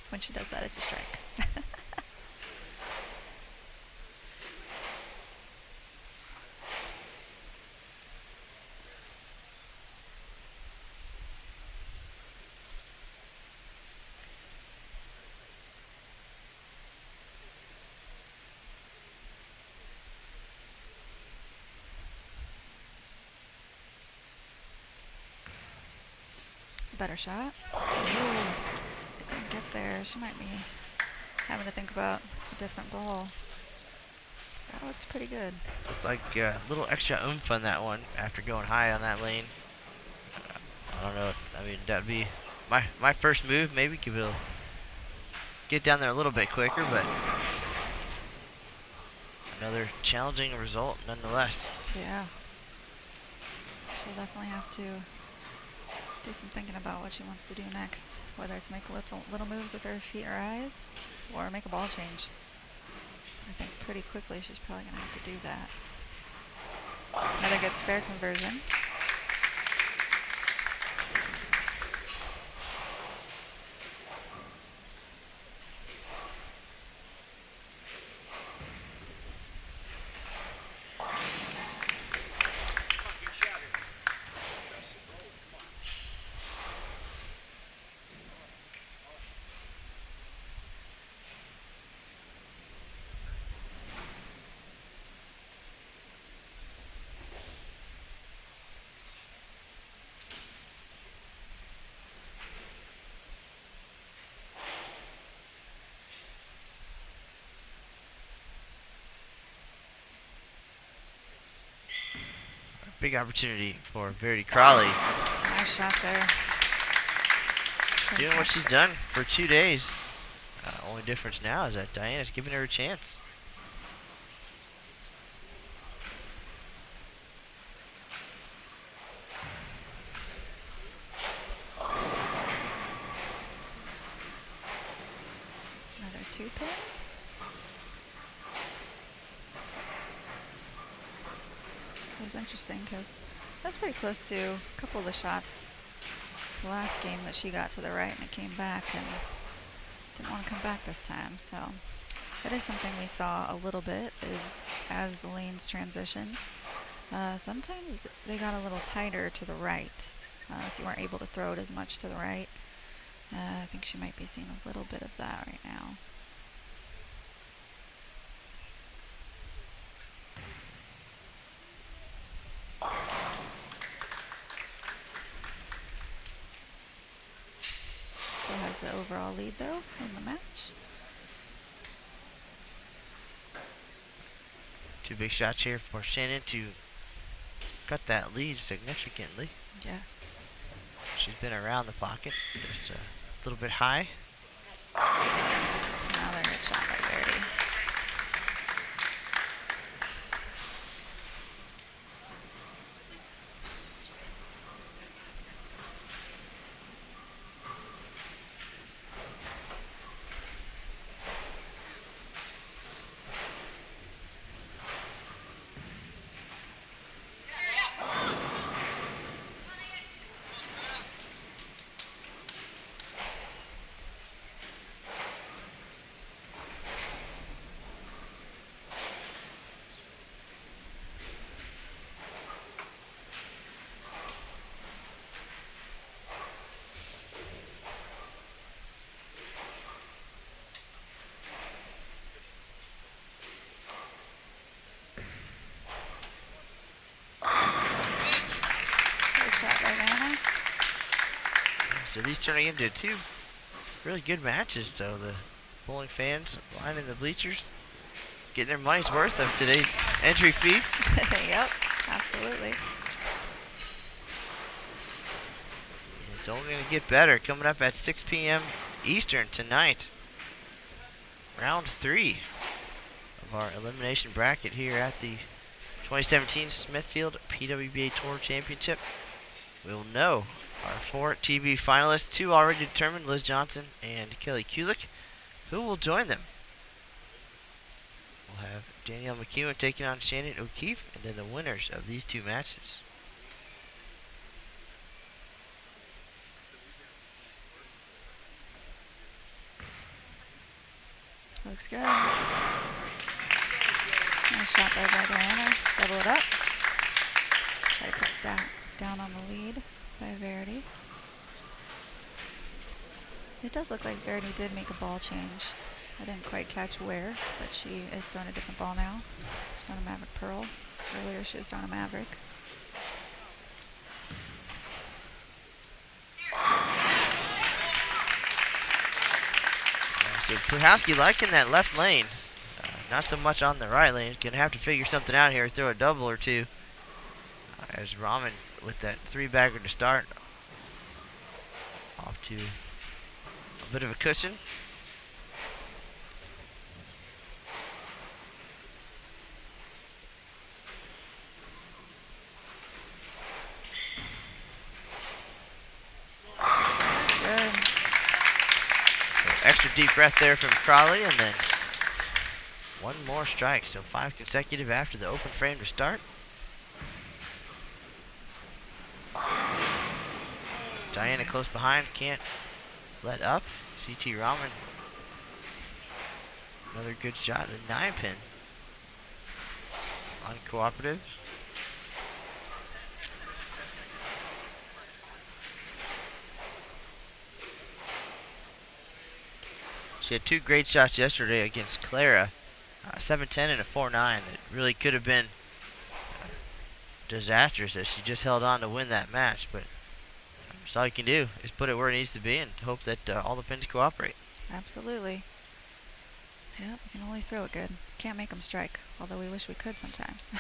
when she does that, it's a strike. Better shot. Ooh, it didn't get there. She might be having to think about a different ball. So that looked pretty good. Looked like a little extra oomph on that one after going high on that lane. I don't know. I mean, that'd be my first move. Maybe get down there a little bit quicker, but another challenging result nonetheless. Yeah. She'll definitely have to do some thinking about what she wants to do next, whether it's make little moves with her feet or eyes, or make a ball change. I think pretty quickly she's probably going to have to do that. Another good spare conversion. Big opportunity for Verity Crawley. Nice shot there. Doing what she's done for 2 days. Only difference now is that Diana's giving her a chance. Another 2-pin. It was interesting because that was pretty close to a couple of the shots the last game that she got to the right and it came back and didn't want to come back this time. So that is something we saw a little bit is as the lanes transitioned. Sometimes they got a little tighter to the right, so you weren't able to throw it as much to the right. I think she might be seeing a little bit of that right now. Still has the overall lead though in the match. Two big shots here for Shannon to cut that lead significantly. Yes. She's been around the pocket, just a little bit high. Another good shot by Verity. So these turning into two really good matches. So the bowling fans lining the bleachers, getting their money's worth of today's entry fee. Yep, absolutely. It's only going to get better. Coming up at 6 p.m. Eastern tonight. Round 3 of our elimination bracket here at the 2017 Smithfield PWBA Tour Championship. We'll know our 4 TV finalists, 2 already determined, Liz Johnson and Kelly Kulik. Who will join them? We'll have Danielle McEwen taking on Shannon O'Keefe, and then the winners of these 2 matches. Looks good. Nice shot by Diana. Double it up. Try to cut down on the lead by Verity. It does look like Verity did make a ball change. I didn't quite catch where, but she is throwing a different ball now. She's throwing a Maverick Pearl. Earlier she was throwing a Maverick. So Pluhowsky liking that left lane. Not so much on the right lane. Gonna have to figure something out here, throw a double or two. As Rahman with that 3-bagger to start. Off to a bit of a cushion. Extra deep breath there from Crawley, and then one more strike. So 5 consecutive after the open frame to start. Diana close behind, can't let up. CT Rahman, another good shot, the 9-pin. Uncooperative. She had 2 great shots yesterday against Clara, 7-10 and a 4-9. That really could have been disastrous as she just held on to win that match. But that's all you can do is put it where it needs to be and hope that all the pins cooperate. Absolutely. Yep, we can only throw it good. Can't make them strike, although we wish we could sometimes.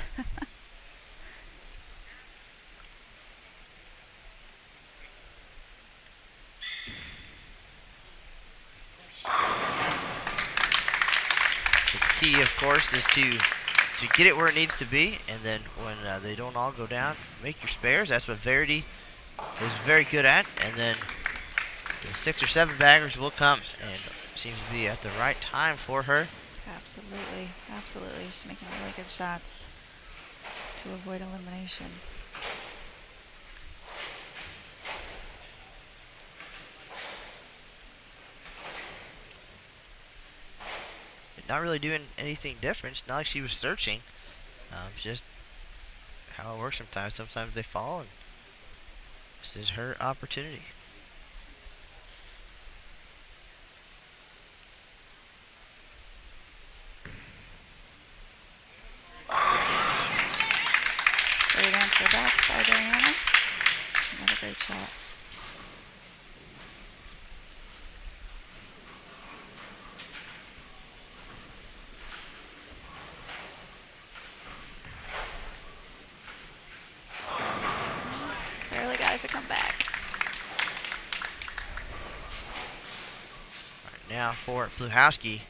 The key, of course, is to get it where it needs to be, and then when they don't all go down, make your spares. That's what Verity is very good at, and then the 6 or 7 baggers will come, and seems to be at the right time for her. Absolutely, absolutely. She's making really good shots to avoid elimination. not really doing anything different. It's not like she was searching. It's just how it works sometimes. Sometimes they fall, and this is her opportunity. Great answer back by Diana. Another great shot. Barely got it to come back. Right, now for Pluhowsky,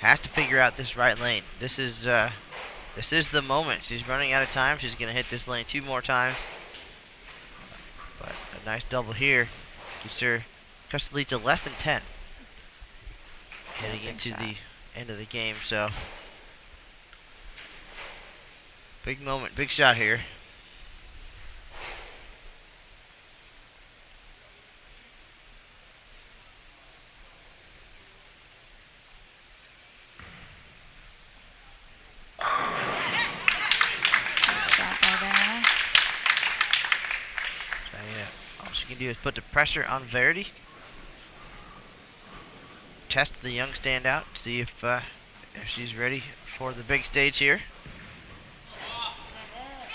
has to figure out this right lane. This is the moment. She's running out of time. She's going to hit this lane 2 more times. But a nice double here gives her cuts the lead to less than 10. Heading into the end of the game, so big moment, big shot here. All she can do is put the pressure on Verity. Test the young standout, see if she's ready for the big stage here.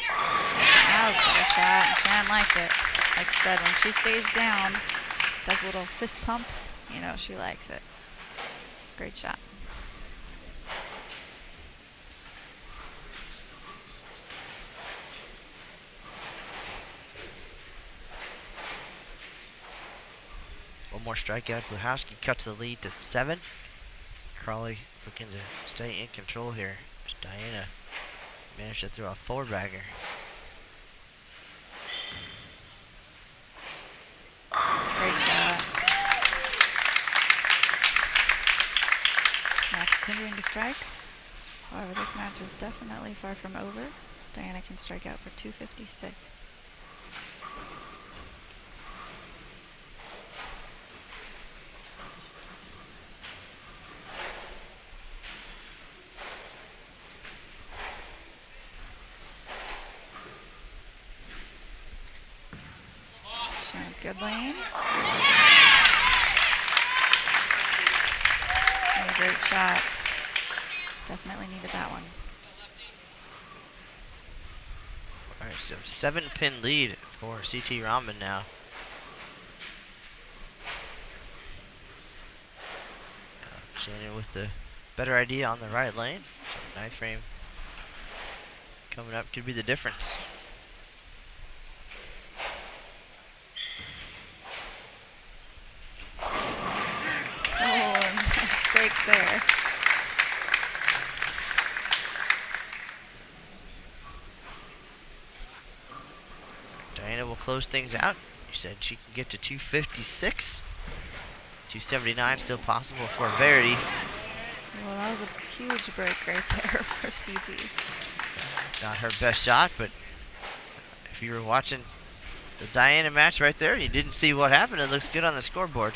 That was a better shot, and Shannon liked it. Like you said, when she stays down, does a little fist pump, you know, she likes it. Great shot. One more strikeout. Pluhowsky cuts the lead to 7. Crawley looking to stay in control here. Diana managed to throw a 4-bagger. Great shot. Now continuing to strike. However, this match is definitely far from over. Diana can strike out for 256. Shannon's good lane. And a great shot. Definitely needed that one. All right, so 7-pin lead for Siti Rahman now. Shannon with the better idea on the right lane. So 9th frame coming up could be the difference. Break there. Diana will close things out. You said she can get to 256. 279 still possible for Verity. Well, that was a huge break right there for Siti. Not her best shot, but if you were watching the Diana match right there, you didn't see what happened. It looks good on the scoreboard.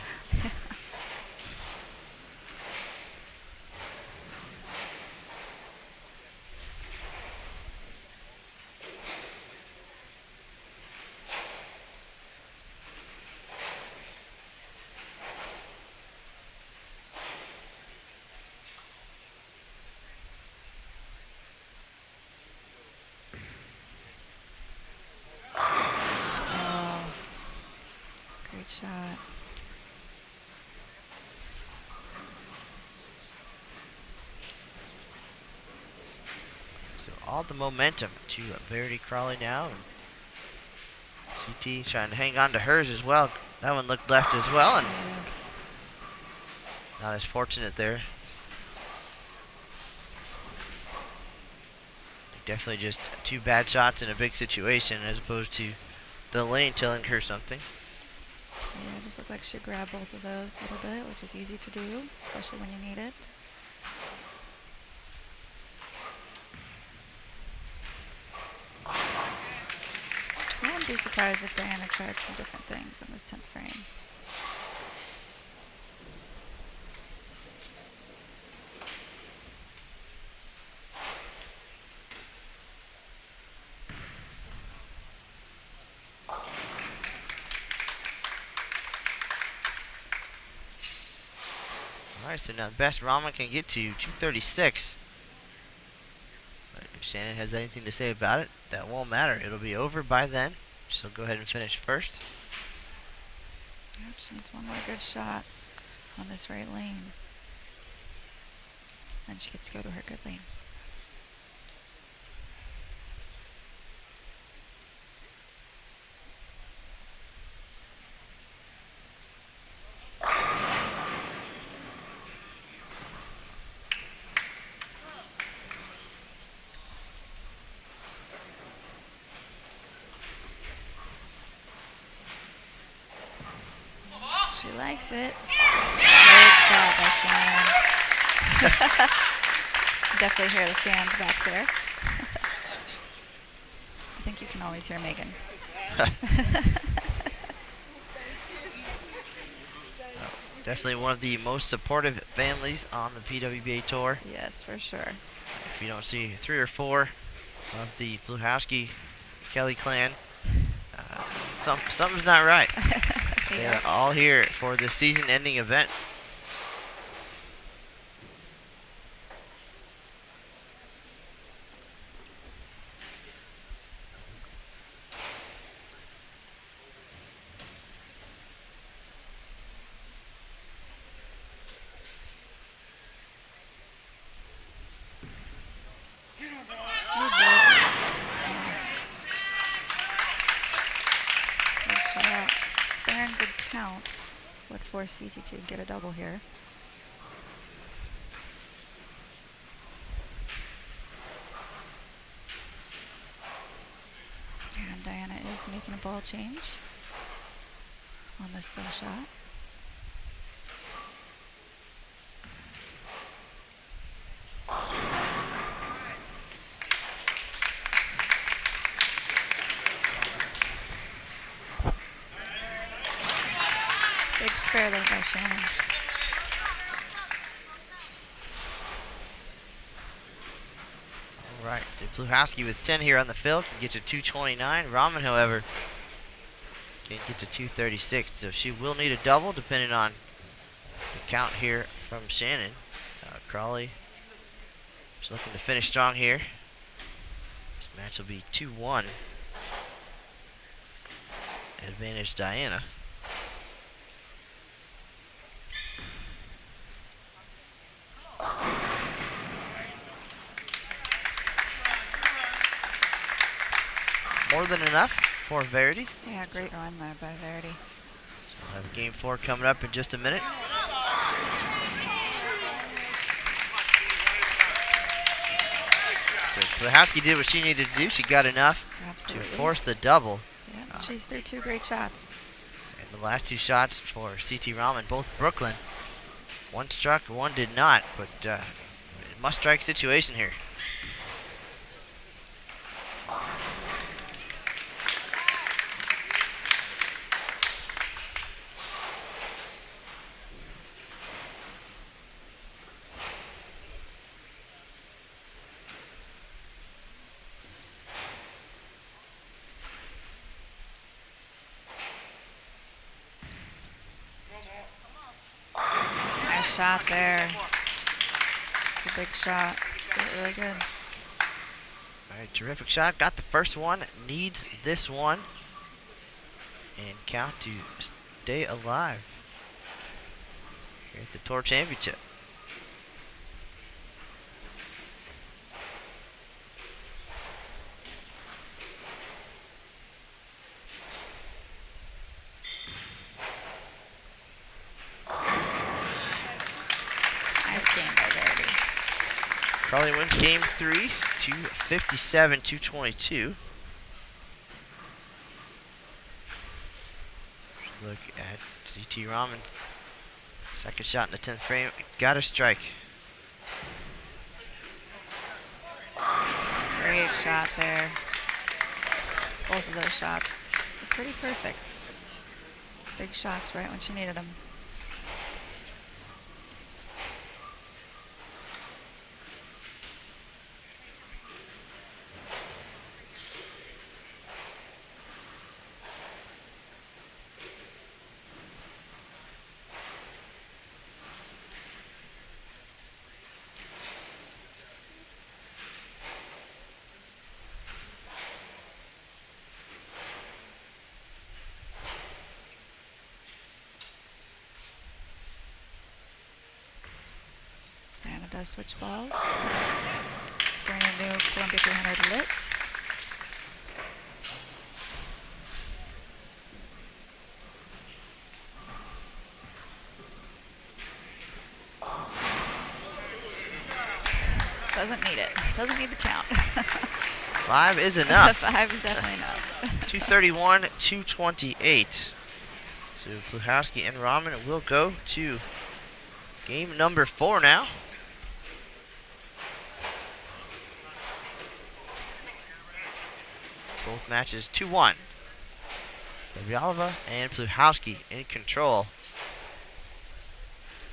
Shot. So all the momentum to Verity Crawley now. And CT trying to hang on to hers as well. That one looked left as well, and yes. Not as fortunate there. Definitely just 2 bad shots in a big situation as opposed to the lane telling her something. Yeah, it just looked like she grabbed both of those a little bit, which is easy to do, especially when you need it. I wouldn't be surprised if Diana tried some different things in this 10th frame. Alright, so now the best Rahman can get to 236. But if Shannon has anything to say about it, that won't matter. It'll be over by then. So go ahead and finish first. Yep, she needs one more good shot on this right lane. Then she gets to go to her good lane. She likes it. Great shot by Shannon. Definitely hear the fans back there. I think you can always hear Megan. Definitely one of the most supportive families on the PWBA tour. Yes, for sure. If you don't see 3 or 4 of the Pluhowsky Kelly clan, something's not right. Yeah. They're all here for the season-ending event. Good shot. Spare and good count would force Siti to get a double here. And Diana is making a ball change on this full shot. Big spare there by Shannon. All right, so Pluhowsky with 10 here on the field can get to 229. Rahman, however, can get to 236, so she will need a double depending on the count here from Shannon. Crawley is looking to finish strong here. This match will be 2-1. Advantage Diana. More than enough for Verity. Yeah, great run there by Verity. So we'll have game 4 coming up in just a minute. So Pluhowsky did what she needed to do. She got enough Absolutely. to force the double. Yeah, she threw 2 great shots. And the last 2 shots for Siti Rahman, both Brooklyn. One struck, one did not, but must-strike situation here. Nice shot there. It's a big shot. She did it really good. All right, terrific shot. Got the first one. Needs this one. And count to stay alive here at the Tour Championship. Nice game by Verity. Crawley wins game 3, 257, 222. Look at Siti Rahman's second shot in the 10th frame. Got a strike. Great shot there. Both of those shots were pretty perfect. Big shots right when she needed them. does switch balls. Bring a new Columbia 300 lit. Doesn't need it. Doesn't need the count. 5 is enough. 5 is definitely enough. 231, 228. So Pluhowsky and Rahman will go to game number 4 now. Both matches 2-1. Zavjalova and Pluhowsky in control.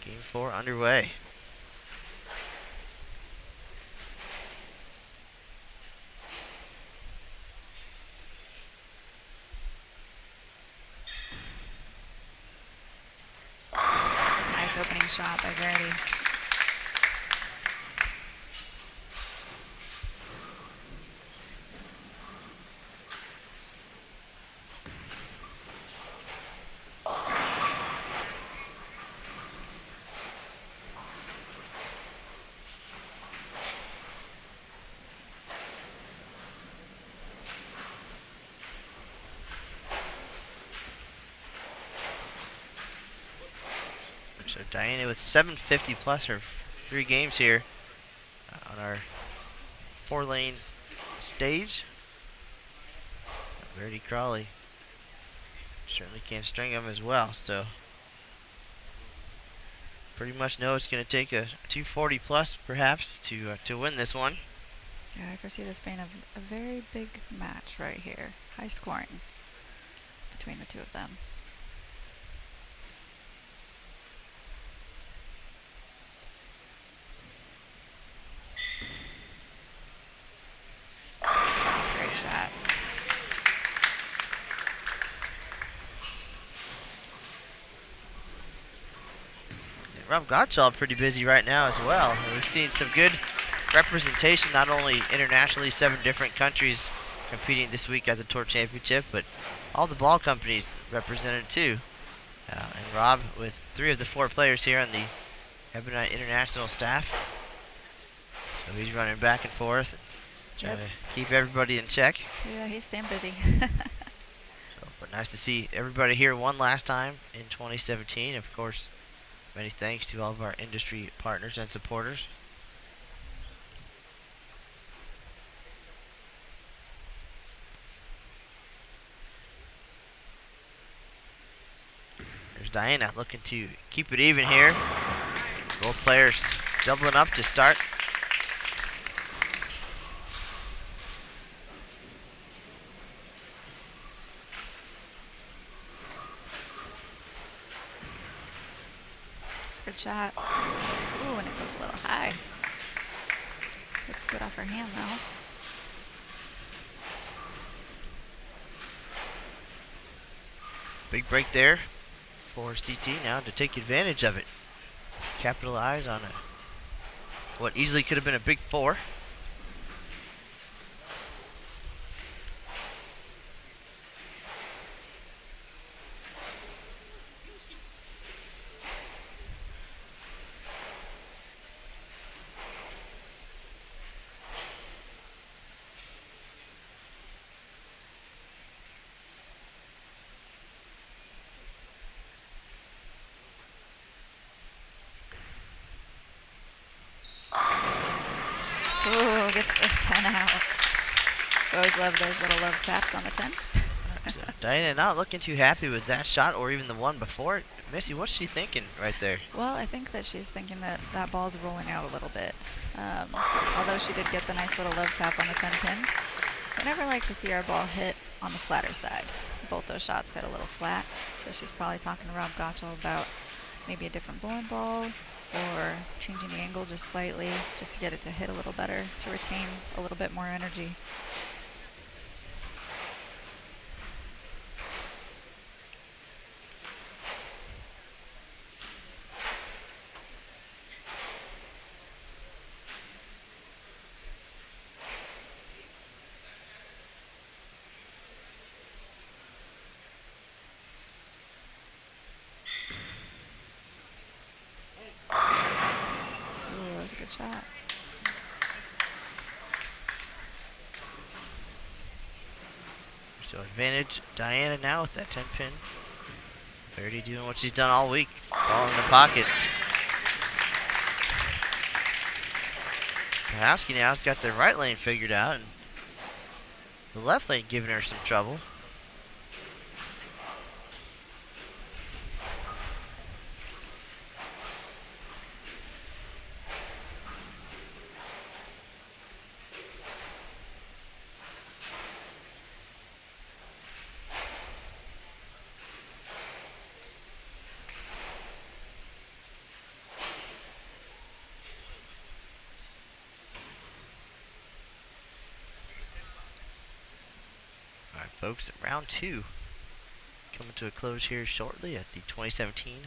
Game 4 underway. Nice opening shot by Verity. So Diana with 750 plus her 3 games here on our 4-lane stage. Verity Crawley certainly can string them as well. So pretty much know it's going to take a 240 plus perhaps to win this one. Yeah, I foresee this being a very big match right here. High scoring between the two of them. Great shot. Rob Gottschall pretty busy right now as well. We've seen some good representation, not only internationally, 7 different countries competing this week at the Tour Championship, but all the ball companies represented too. And Rob with 3 of the 4 players here on the Ebonite International staff. So he's running back and forth, trying to keep everybody in check. Yeah, he's staying busy. But nice to see everybody here one last time in 2017. Of course, many thanks to all of our industry partners and supporters. There's Diana looking to keep it even here. Both players doubling up to start. Good shot. Ooh, and it goes a little high. It's good off her hand, though. Big break there for Siti now to take advantage of it. Capitalize on what easily could have been a big 4. Ooh, gets the 10 out. Always love those little love taps on the 10. So Diana not looking too happy with that shot or even the one before it. Missy, what's she thinking right there? Well, I think that she's thinking that that ball's rolling out a little bit. Although she did get the nice little love tap on the 10 pin. I never like to see our ball hit on the flatter side. Both those shots hit a little flat, so she's probably talking to Rob Gottschall about maybe a different bowling ball or changing the angle just slightly just to get it to hit a little better, to retain a little bit more energy. Good shot. So advantage Diana now with that 10 pin. Verity doing what she's done all week. Ball in the pocket. Pluhowsky now's got the right lane figured out, and the left lane giving her some trouble. Alright, folks, round 2 coming to a close here shortly at the 2017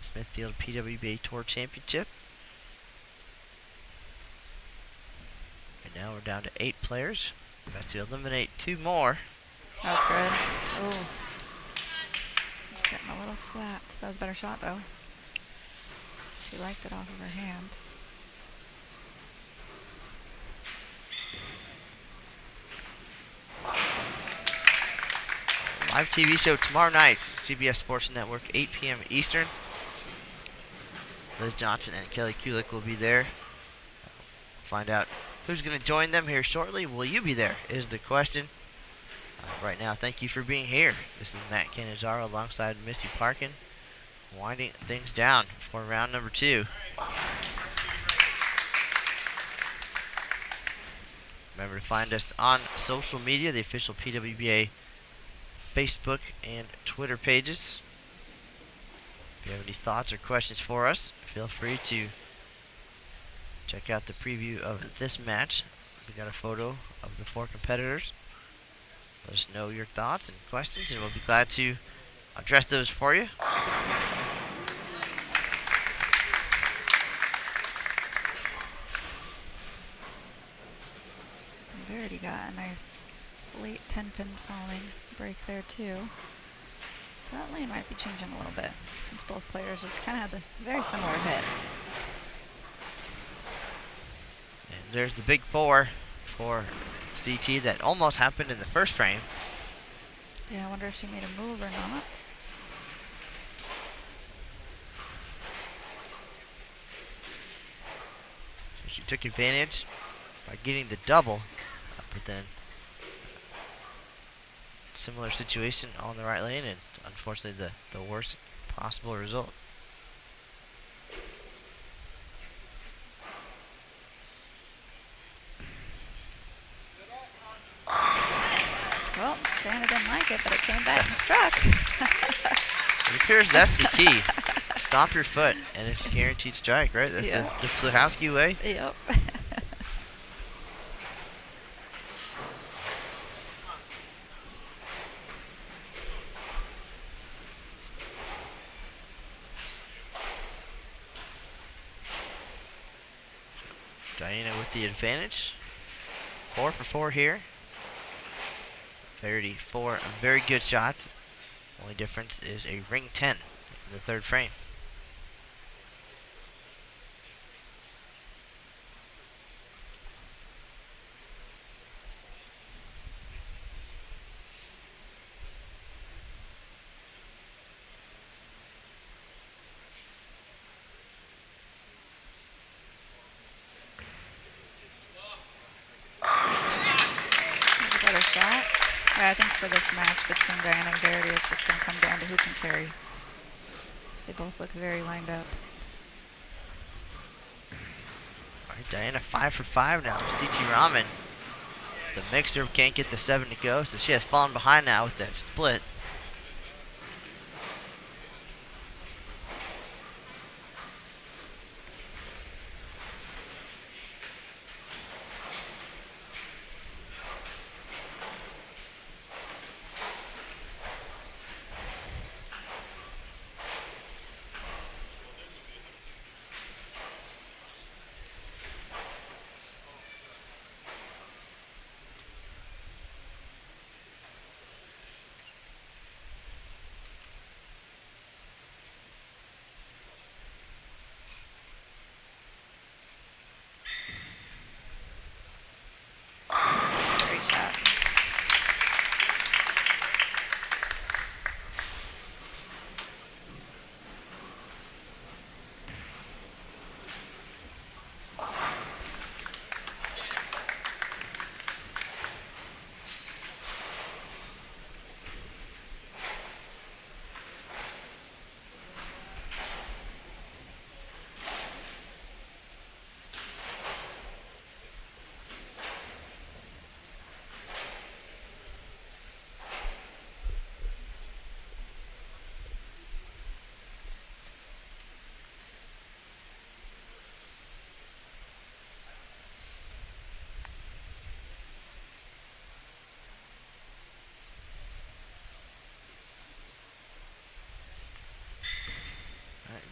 Smithfield PWBA Tour Championship. And now we're down to 8 players. We have to eliminate 2 more. That was good. Oh. It's getting a little flat. That was a better shot, though. She liked it off of her hand. Live TV show tomorrow night, CBS Sports Network, 8 p.m. Eastern. Liz Johnson and Kelly Kulik will be there. Find out who's going to join them here shortly. Will you be there is the question. Right now, thank you for being here. This is Matt Cannizzaro alongside Missy Parkin, winding things down for round number 2. Remember to find us on social media, the official PWBA Facebook and Twitter pages. If you have any thoughts or questions for us, feel free to check out the preview of this match. We got a photo of the 4 competitors. Let us know your thoughts and questions, and we'll be glad to address those for you. Verity got a nice late 10-pin falling break there, too. So that lane might be changing a little bit since both players just kind of had this very similar hit. And there's the big 4 for CT that almost happened in the first frame. Yeah, I wonder if she made a move or not. She took advantage by getting the double, but then similar situation on the right lane, and unfortunately the worst possible result. Well, Diana didn't like it, but it came back and struck. It appears that's the key. Stomp your foot, and it's a guaranteed strike, right? That's Yeah. the Pluhowsky way. Yep. Diana with the advantage. 4 for 4 here. Verity 4 very good shots. Only difference is a ring 10 in the third frame. Better shot. Yeah, I think for this match between Diana and Verity, it's just going to come down to who can carry. They both look very lined up. All right, Diana 5 for 5 now. Siti Rahman, the mixer, can't get the 7 to go, so she has fallen behind now with that split.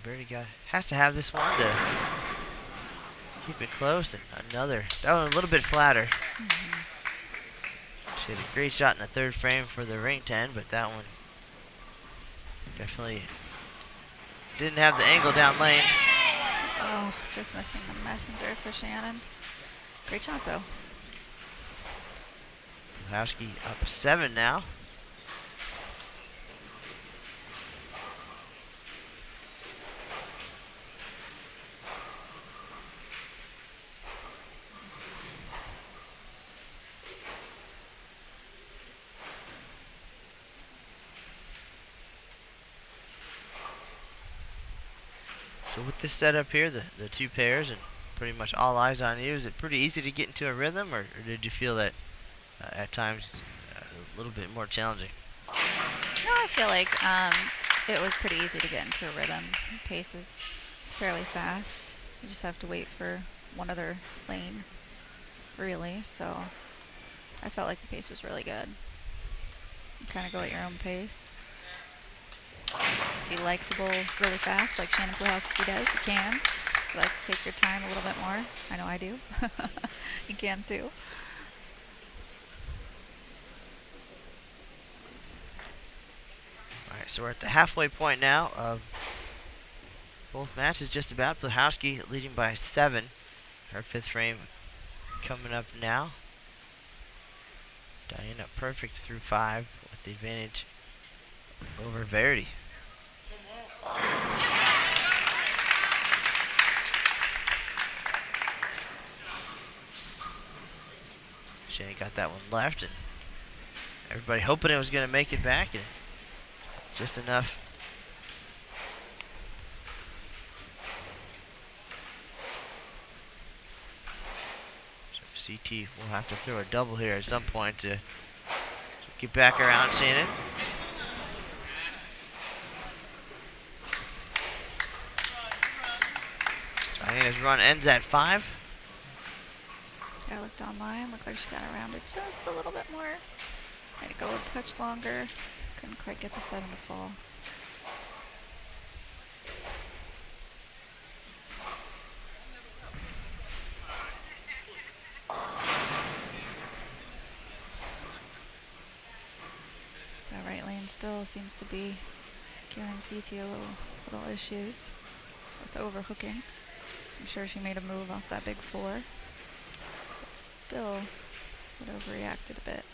Verity has to have this one to keep it close. And another. That one a little bit flatter. She had a great shot in the third frame for the ring 10, but that one definitely didn't have the angle down lane. Oh, just missing the messenger for Shannon. Great shot, though. Pluhowsky up 7 now. So with this setup here, the two pairs and pretty much all eyes on you, is it pretty easy to get into a rhythm, or did you feel that at times a little bit more challenging? No, I feel like it was pretty easy to get into a rhythm. Pace is fairly fast. You just have to wait for one other lane, really. So I felt like the pace was really good. You kind of go at your own pace. If you like to bowl really fast, like Shannon Pluhowsky does, you can. If you like to take your time a little bit more, I know I do. You can too. All right, so we're at the halfway point now of both matches just about. Pluhowsky leading by 7. Her 5th frame coming up now. Diana perfect through 5 with the advantage over Verity. Shannon got that one left, and everybody hoping it was going to make it back, and just enough. So Siti will have to throw a double here at some point to get back around Shannon. Diana's run ends at 5. I looked online, looked like she got around it just a little bit more. Had to go a touch longer. Couldn't quite get the 7 to fall. The right lane still seems to be giving Siti little issues with overhooking. I'm sure she made a move off that big 4. But still would overreacted a bit.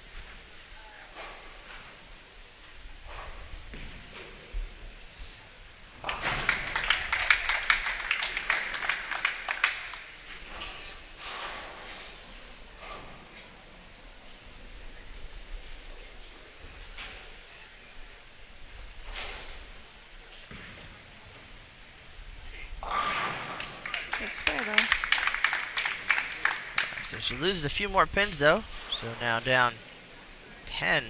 So she loses a few more pins though. So now down 10.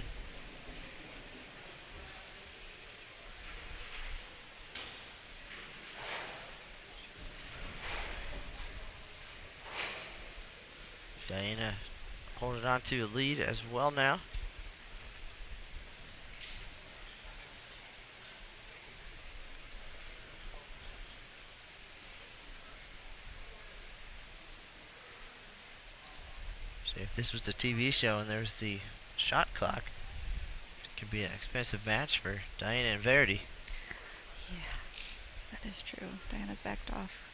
Diana holding on to a lead as well now. So if this was the TV show and there's the shot clock, it could be an expensive match for Diana and Verity. Yeah, that is true. Diana's backed off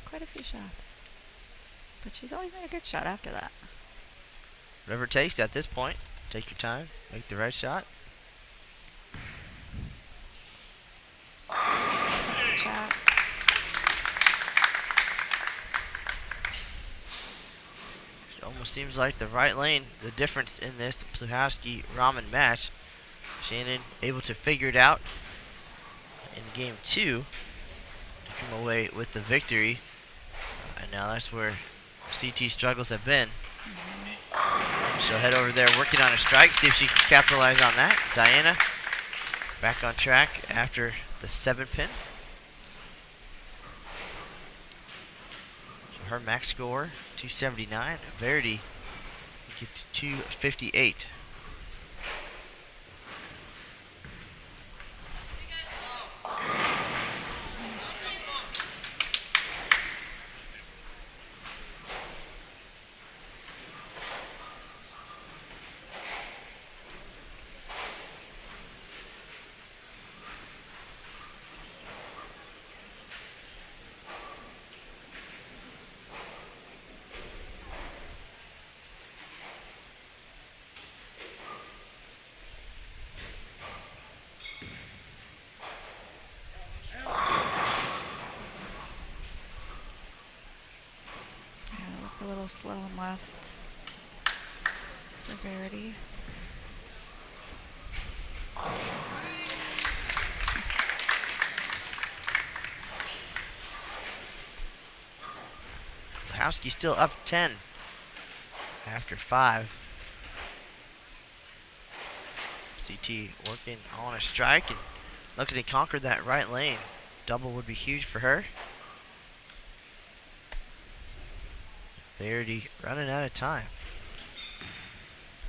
quite a few shots. But she's always made a good shot after that. Whatever it takes at this point. Take your time, make the right shot. That's a good shot. It almost seems like the right lane, the difference in this Pluhowsky Rahman match. Shannon able to figure it out in game 2 to come away with the victory. And now that's where CT's struggles have been. She'll head over there working on a strike, see if she can capitalize on that. Diana back on track after the 7 pin. So her max score, 279. Verity get to 258. little slow and left for Verity. Pluhowsky still up 10 after 5. Siti working on a strike and looking to conquer that right lane. Double would be huge for her. Verity running out of time.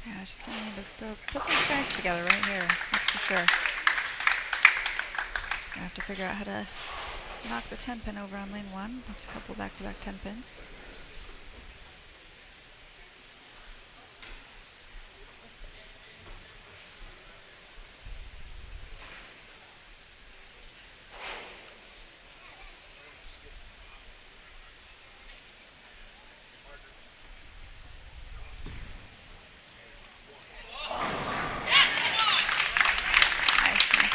Yeah, she's going to need to put some strikes together right here. That's for sure. She's going to have to figure out how to knock the 10 pin over on lane 1. That's a couple back-to-back 10 pins.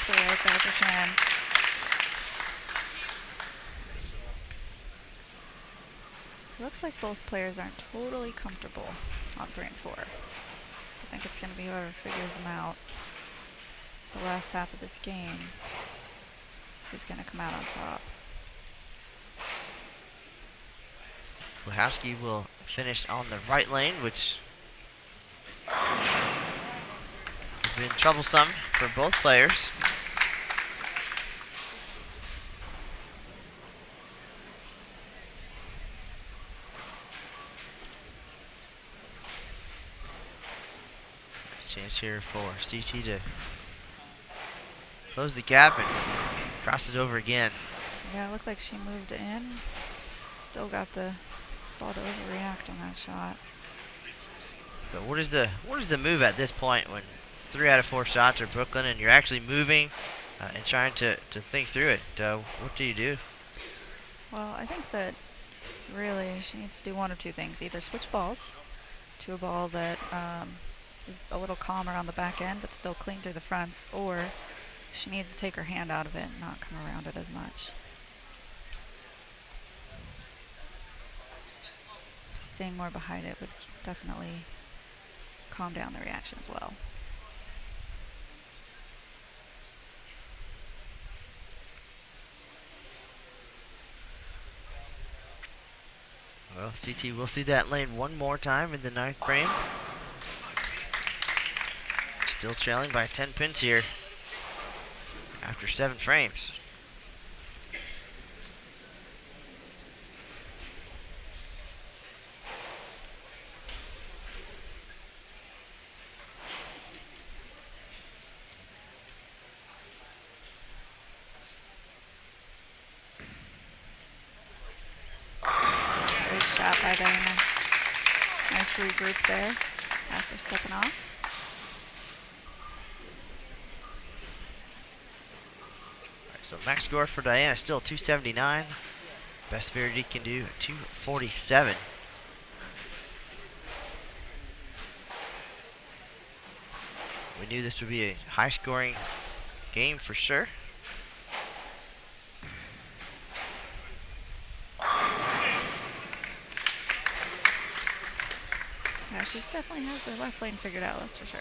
Right there for Shannon. It looks like both players aren't totally comfortable on 3 and 4. So I think it's going to be whoever figures them out the last half of this game is who's going to come out on top. Pluhowsky will finish on the right lane, which has been troublesome for both players. Chance here for Siti to close the gap and crosses over again. Yeah, it looked like she moved in. Still got the ball to overreact on that shot. But what is the move at this point when 3 out of 4 shots are Brooklyn and you're actually moving and trying to think through it? What do you do? Well, I think that really she needs to do one of two things. Either switch balls to a ball that is a little calmer on the back end but still clean through the fronts, or she needs to take her hand out of it and not come around it as much. Staying more behind it would definitely calm down the reaction as well. Well, CT will see that lane one more time in the 9th frame. Still trailing by 10 pins here after 7 frames. Great shot by Diana. Nice regroup there after stepping off. So max score for Diana still 279. Best Verity can do 247. We knew this would be a high scoring game for sure. Yeah, she definitely has the left lane figured out, that's for sure.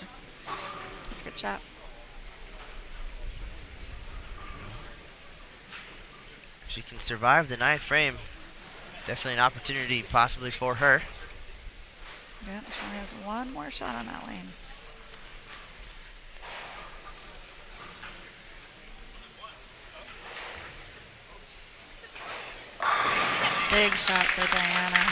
That's a good shot. If she can survive the 9th frame, definitely an opportunity possibly for her. Yeah, she only has one more shot on that lane. Big shot for Diana.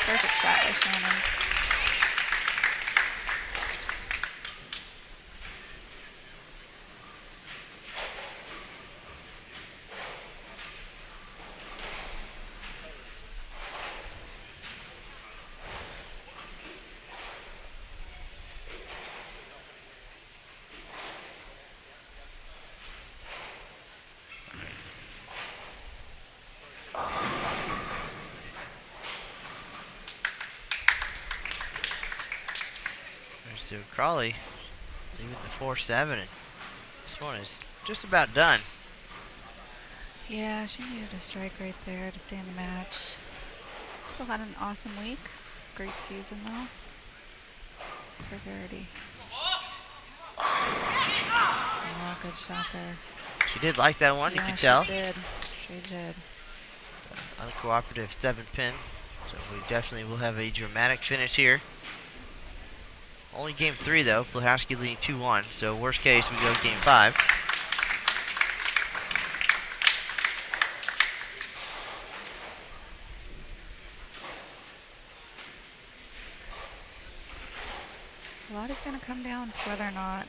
Perfect shot by Shannon. So Crawley leaving the 4-7, and this one is just about done. Yeah, she needed a strike right there to stay in the match. Still had an awesome week. Great season, though, for Verity. Oh, good shot there. She did like that one, yeah, you could tell. She did. She did. Uncooperative 7-pin. So we definitely will have a dramatic finish here. Only game 3 though. Pluhowsky leading 2-1. So worst case, we go game 5. A lot is going to come down to whether or not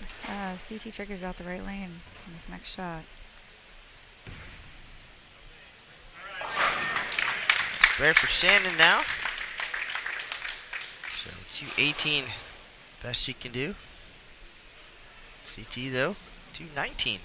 Siti figures out the right lane in this next shot. Spare for Shannon now. So 218, best she can do. CT though, 219.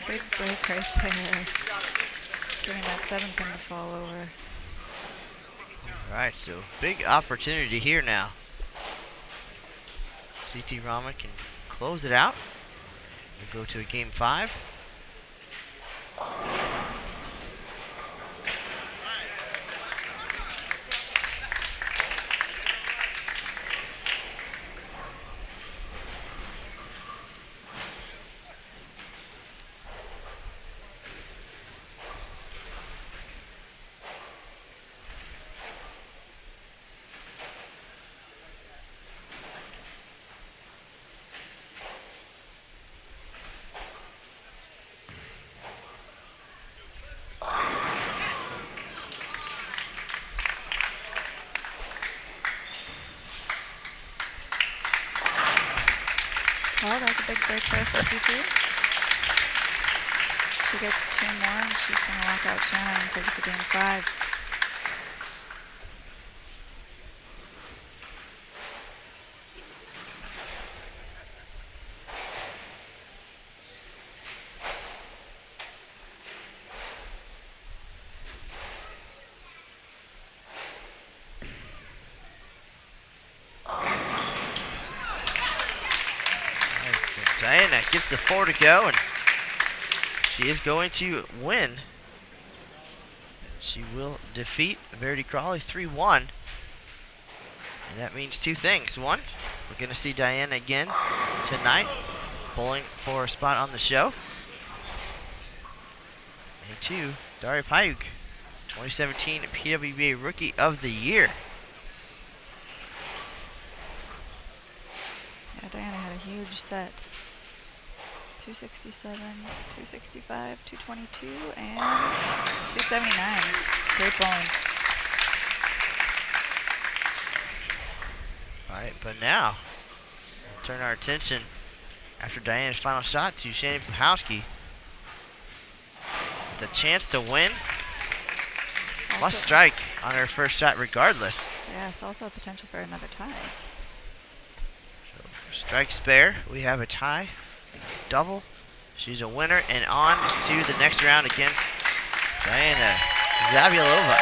Big break right there. Getting that 7-pin to fall over. Alright, so big opportunity here now. CT Rahman can close it out. We'll go to a game 5. Well, that was a big break there for CT. She gets 2 more and she's going to lock out Shannon and take it to game 5. Diana gets the 4 to go, and she is going to win. She will defeat Verity Crawley 3-1. And that means 2 things. 1, we're going to see Diana again tonight, bowling for a spot on the show. And 2, Daria Payuk, 2017 PWBA Rookie of the Year. Yeah, Diana had a huge set. 267, 265, 222, and 279. Great bowling. All right, but now we'll turn our attention after Diana's final shot to Shannon Pluhowsky. The chance to win. Must strike on her first shot regardless. Yes, also a potential for another tie. So strike spare, we have a tie. Double. She's a winner and on to the next round against Diana Zavjalova.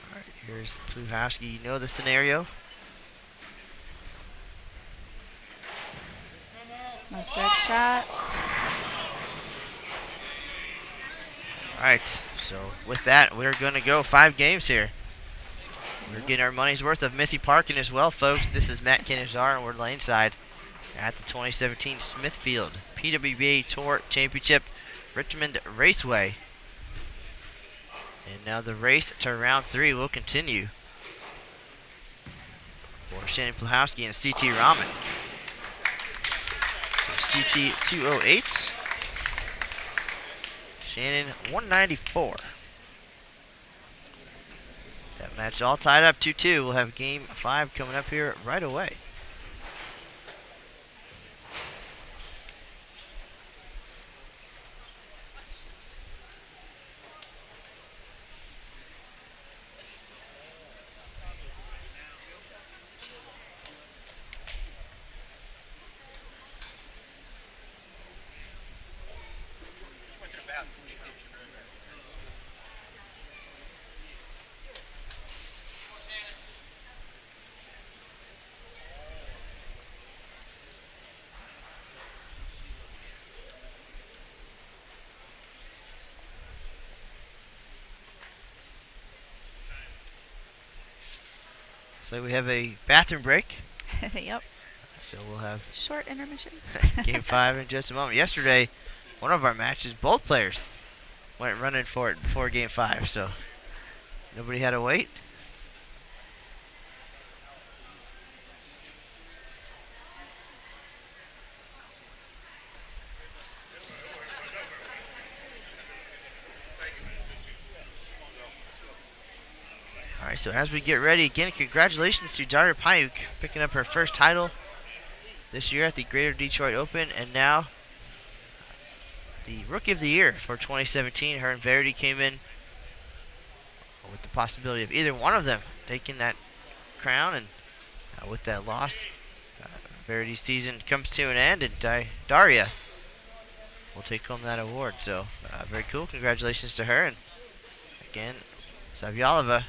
All right, here's Pluhowsky. You know the scenario. No strike shot. All right, so with that, we're going to go 5 games here. We're getting our money's worth of Missy Parkin as well, folks. This is Matt Kinizar, and we're laneside at the 2017 Smithfield PWBA Tour Championship, Richmond Raceway. And now the race to round 3 will continue for Shannon Pluhowsky and Siti Rahman. So Siti 208, Shannon 194. That match all tied up 2-2. We'll have game 5 coming up here right away. So we have a bathroom break. Yep. So we'll have short intermission. game 5 in just a moment. Yesterday, one of our matches, both players went running for it before game 5. So nobody had to wait. All right, so as we get ready, again, congratulations to Daria Payuk picking up her first title this year at the Greater Detroit Open, and now the Rookie of the Year for 2017. Her and Verity came in with the possibility of either one of them taking that crown, and with that loss, Verity's season comes to an end, and Daria will take home that award. So very cool. Congratulations to her, and again, Zavjalova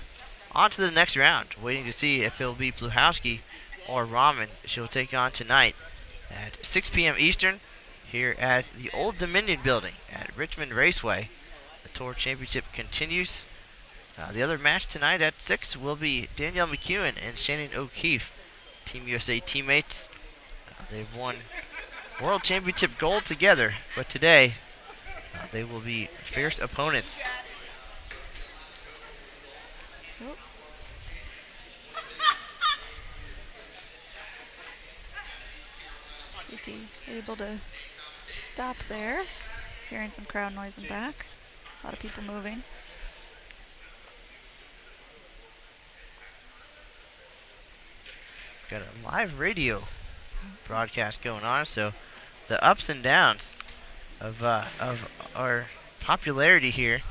on to the next round, waiting to see if it'll be Pluhowsky or Rahman she'll take on tonight at 6 p.m. Eastern here at the Old Dominion Building at Richmond Raceway. The Tour Championship continues. The other match tonight at 6 will be Danielle McEwen and Shannon O'Keefe, Team USA teammates. They've won World Championship gold together, but today they will be fierce opponents. Siti able to stop there. Hearing some crowd noise in back. A lot of people moving. Got a live radio broadcast going on, so the ups and downs of our popularity here.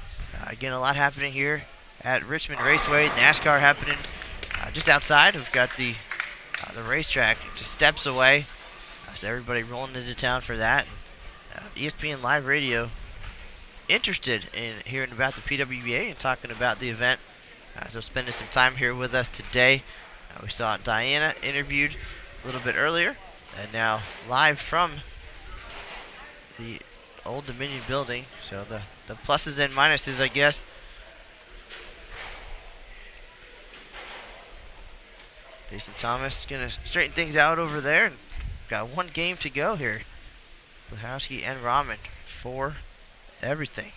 Again, a lot happening here at Richmond Raceway. NASCAR happening just outside. We've got the racetrack just steps away. So everybody rolling into town for that. ESPN Live Radio interested in hearing about the PWBA and talking about the event. So spending some time here with us today. We saw Diana interviewed a little bit earlier, and now live from the Old Dominion Building. So the pluses and minuses, I guess. Jason Thomas gonna straighten things out over there. And got one game to go here. Pluhowsky and Rahman for everything.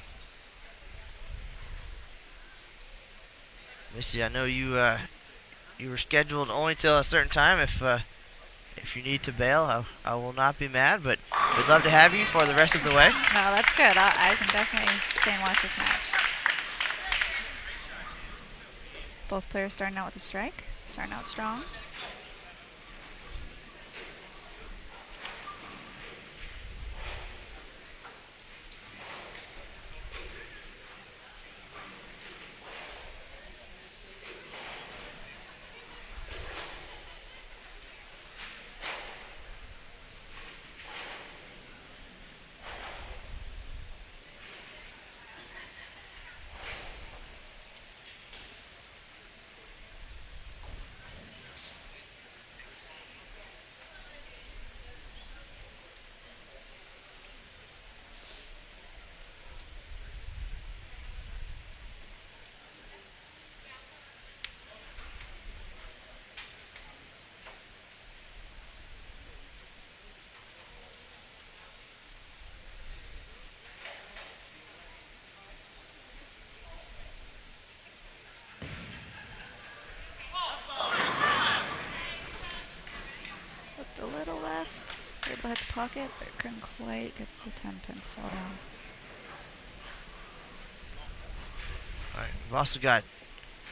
Missy, I know you were scheduled only till a certain time. If you need to bail, I will not be mad, but we'd love to have you for the rest of the way. No, that's good. I can definitely stay and watch this match. Both players starting out with a strike, starting out strong. pocket, but couldn't quite get the 10 pin to fall down. All right, we've also got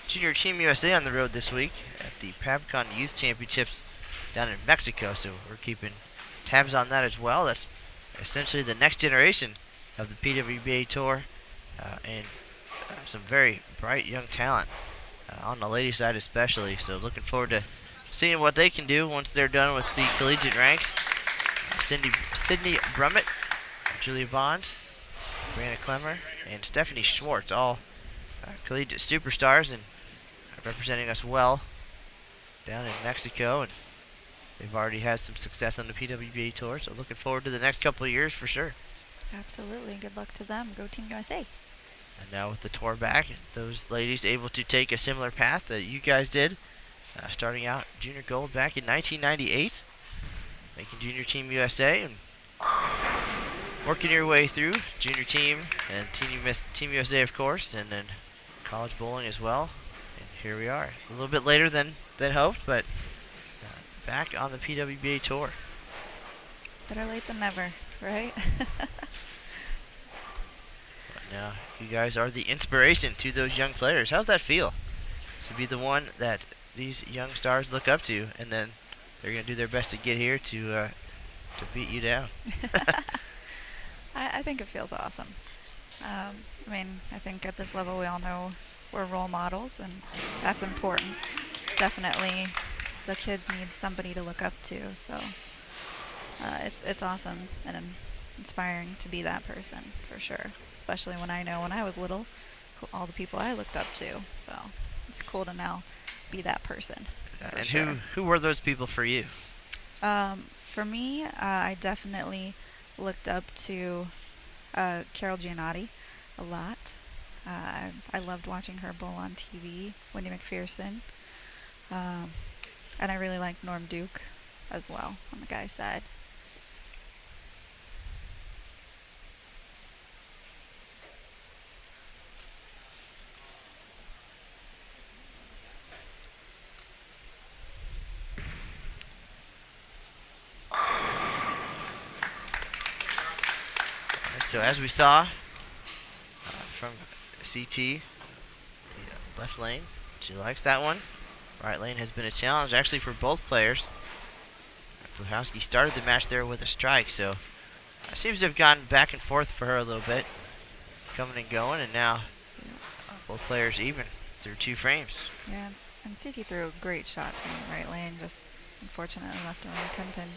Junior Team USA on the road this week at the PABCON Youth Championships down in Mexico, so we're keeping tabs on that as well. That's essentially the next generation of the PWBA Tour, and some very bright young talent on the ladies' side especially, so looking forward to seeing what they can do once they're done with the collegiate ranks. Sydney Brummett, Julia Bond, Brianna Clemmer, and Stephanie Schwartz, all collegiate superstars and representing us well down in Mexico, and they've already had some success on the PWBA Tour, so looking forward to the next couple of years for sure. Absolutely. Good luck to them. Go Team USA. And now with the tour back, those ladies able to take a similar path that you guys did, starting out junior gold back in 1998, making Junior Team USA and working your way through junior team and Team USA, of course, and then college bowling as well. And here we are, a little bit later than hoped, but back on the PWBA Tour. Better late than never, right? Now, you guys are the inspiration to those young players. How's that feel? To be the one that these young stars look up to, and then they're going to do their best to get here to beat you down. I think it feels awesome. I mean, I think at this level we all know we're role models, and that's important. Definitely the kids need somebody to look up to, so it's awesome and inspiring to be that person, for sure. Especially when I know when I was little, all the people I looked up to. So it's cool to now be that person. And sure. who were those people for you? For me, I definitely looked up to Carol Giannotti a lot. I loved watching her bowl on TV, Wendy McPherson. And I really liked Norm Duke as well on the guy's side. So as we saw from Siti, the left lane, she likes that one. Right lane has been a challenge actually for both players. Pluhowsky started the match there with a strike, so it seems to have gone back and forth for her a little bit, coming and going, and now both players even through 2 frames. Yeah, and Siti threw a great shot to me right lane, just unfortunately left her on the 10 pin.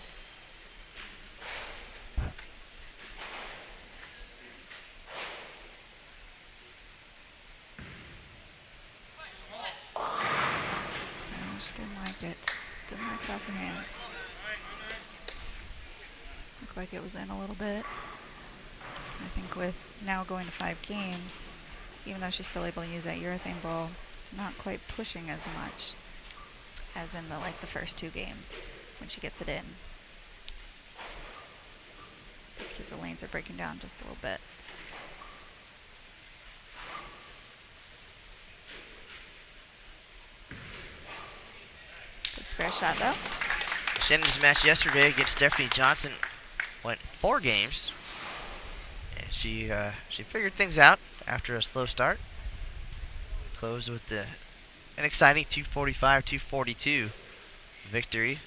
She didn't like it. Didn't like it off her hand. Looked like it was in a little bit. I think with now going to 5 games, even though she's still able to use that urethane ball, it's not quite pushing as much as in the first 2 games when she gets it in. Just because the lanes are breaking down just a little bit. Good spare shot though. Shannon's match yesterday against Stephanie Johnson went 4 games, and she figured things out after a slow start. Closed with an exciting 245-242 victory.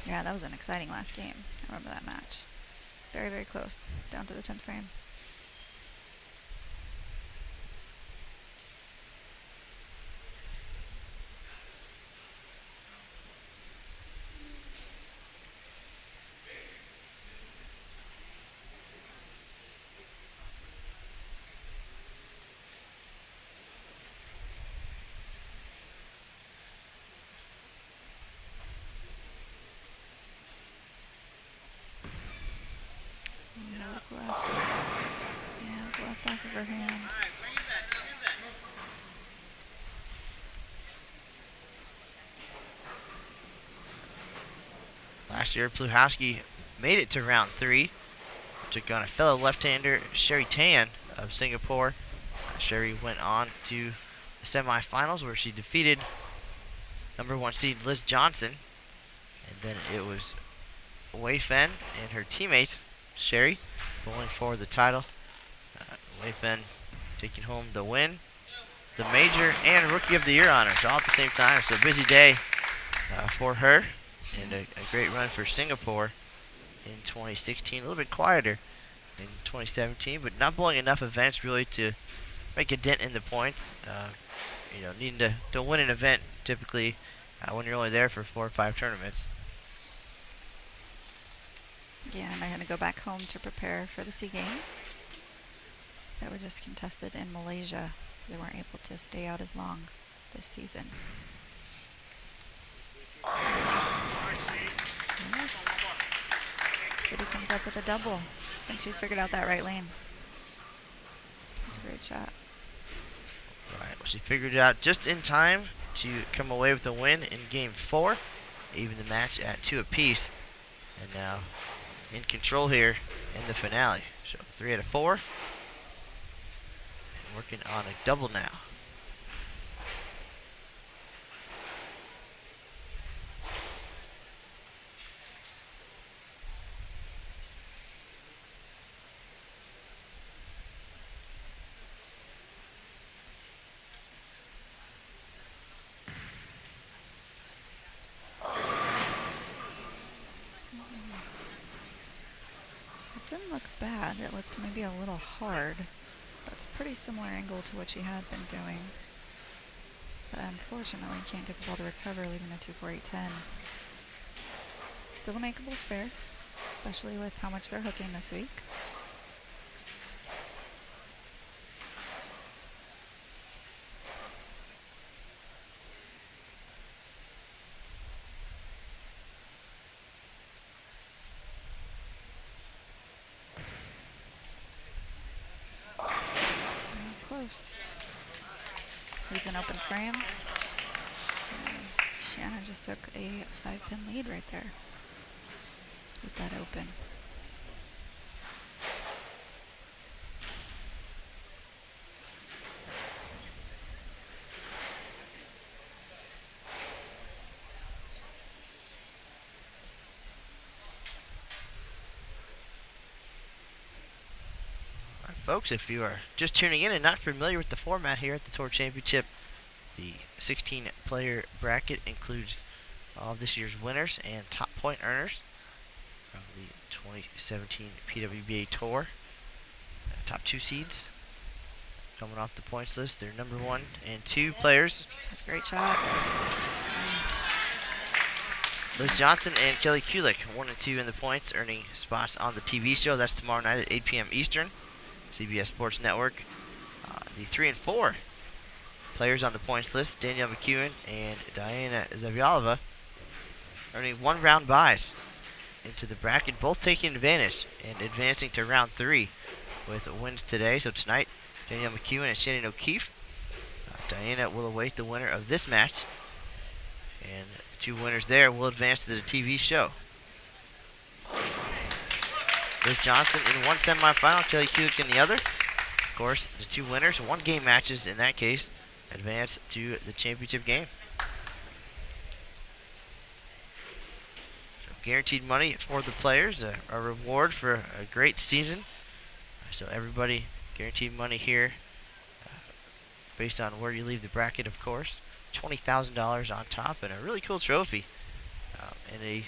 Yeah, that was an exciting last game. I remember that match. Very, very close, down to the 10th frame. Left. Yeah, it was left off of her hand. Last year, Pluhowsky made it to round 3. Took on a fellow left-hander, Sherry Tan of Singapore. Sherry went on to the semifinals where she defeated number 1 seed Liz Johnson. And then it was Wei Fen and her teammate, Sherry, bowling for the title. Wei Fen taking home the win, the major, and Rookie of the Year honors all at the same time. So busy day for her, and a great run for Singapore in 2016. A little bit quieter in 2017, but not bowling enough events really to make a dent in the points. Needing to win an event typically when you're only there for 4 or 5 tournaments. Yeah, and I'm going to go back home to prepare for the SEA Games that were just contested in Malaysia, so they weren't able to stay out as long this season. Siti comes up with a double. I think she's figured out that right lane. It was a great shot. Right, well, she figured it out just in time to come away with a win in Game 4, even the match at 2 apiece, and now in control here in the finale. So 3 out of 4, working on a double now. Didn't look bad. It looked maybe a little hard. That's a pretty similar angle to what she had been doing. But unfortunately, can't get the ball to recover, leaving a 2-4-8-10. Still a makeable spare, especially with how much they're hooking this week. Close. Leaves an open frame. And Shannon just took a 5-pin lead right there with that open. Folks, if you are just tuning in and not familiar with the format here at the Tour Championship, the 16-player bracket includes all of this year's winners and top point earners from the 2017 PWBA Tour. Top 2 seeds coming off the points list. They're number 1 and 2 players. That's a great shot. Liz Johnson and Kelly Kulik, 1 and 2 in the points, earning spots on the TV show. That's tomorrow night at 8 p.m. Eastern. CBS Sports Network. The 3 and 4 players on the points list, Danielle McEwen and Diana Zavjalova, earning 1-round buys into the bracket, both taking advantage and advancing to round 3 with wins today. So tonight, Danielle McEwen and Shannon O'Keefe. Diana will await the winner of this match, and the 2 winners there will advance to the TV show. Liz Johnson in one semifinal, Kelly Kulik in the other. Of course, the 2 winners, 1-game matches in that case, advance to the championship game. So guaranteed money for the players, a reward for a great season. So everybody guaranteed money here, based on where you leave the bracket, of course. $20,000 on top, and a really cool trophy, and an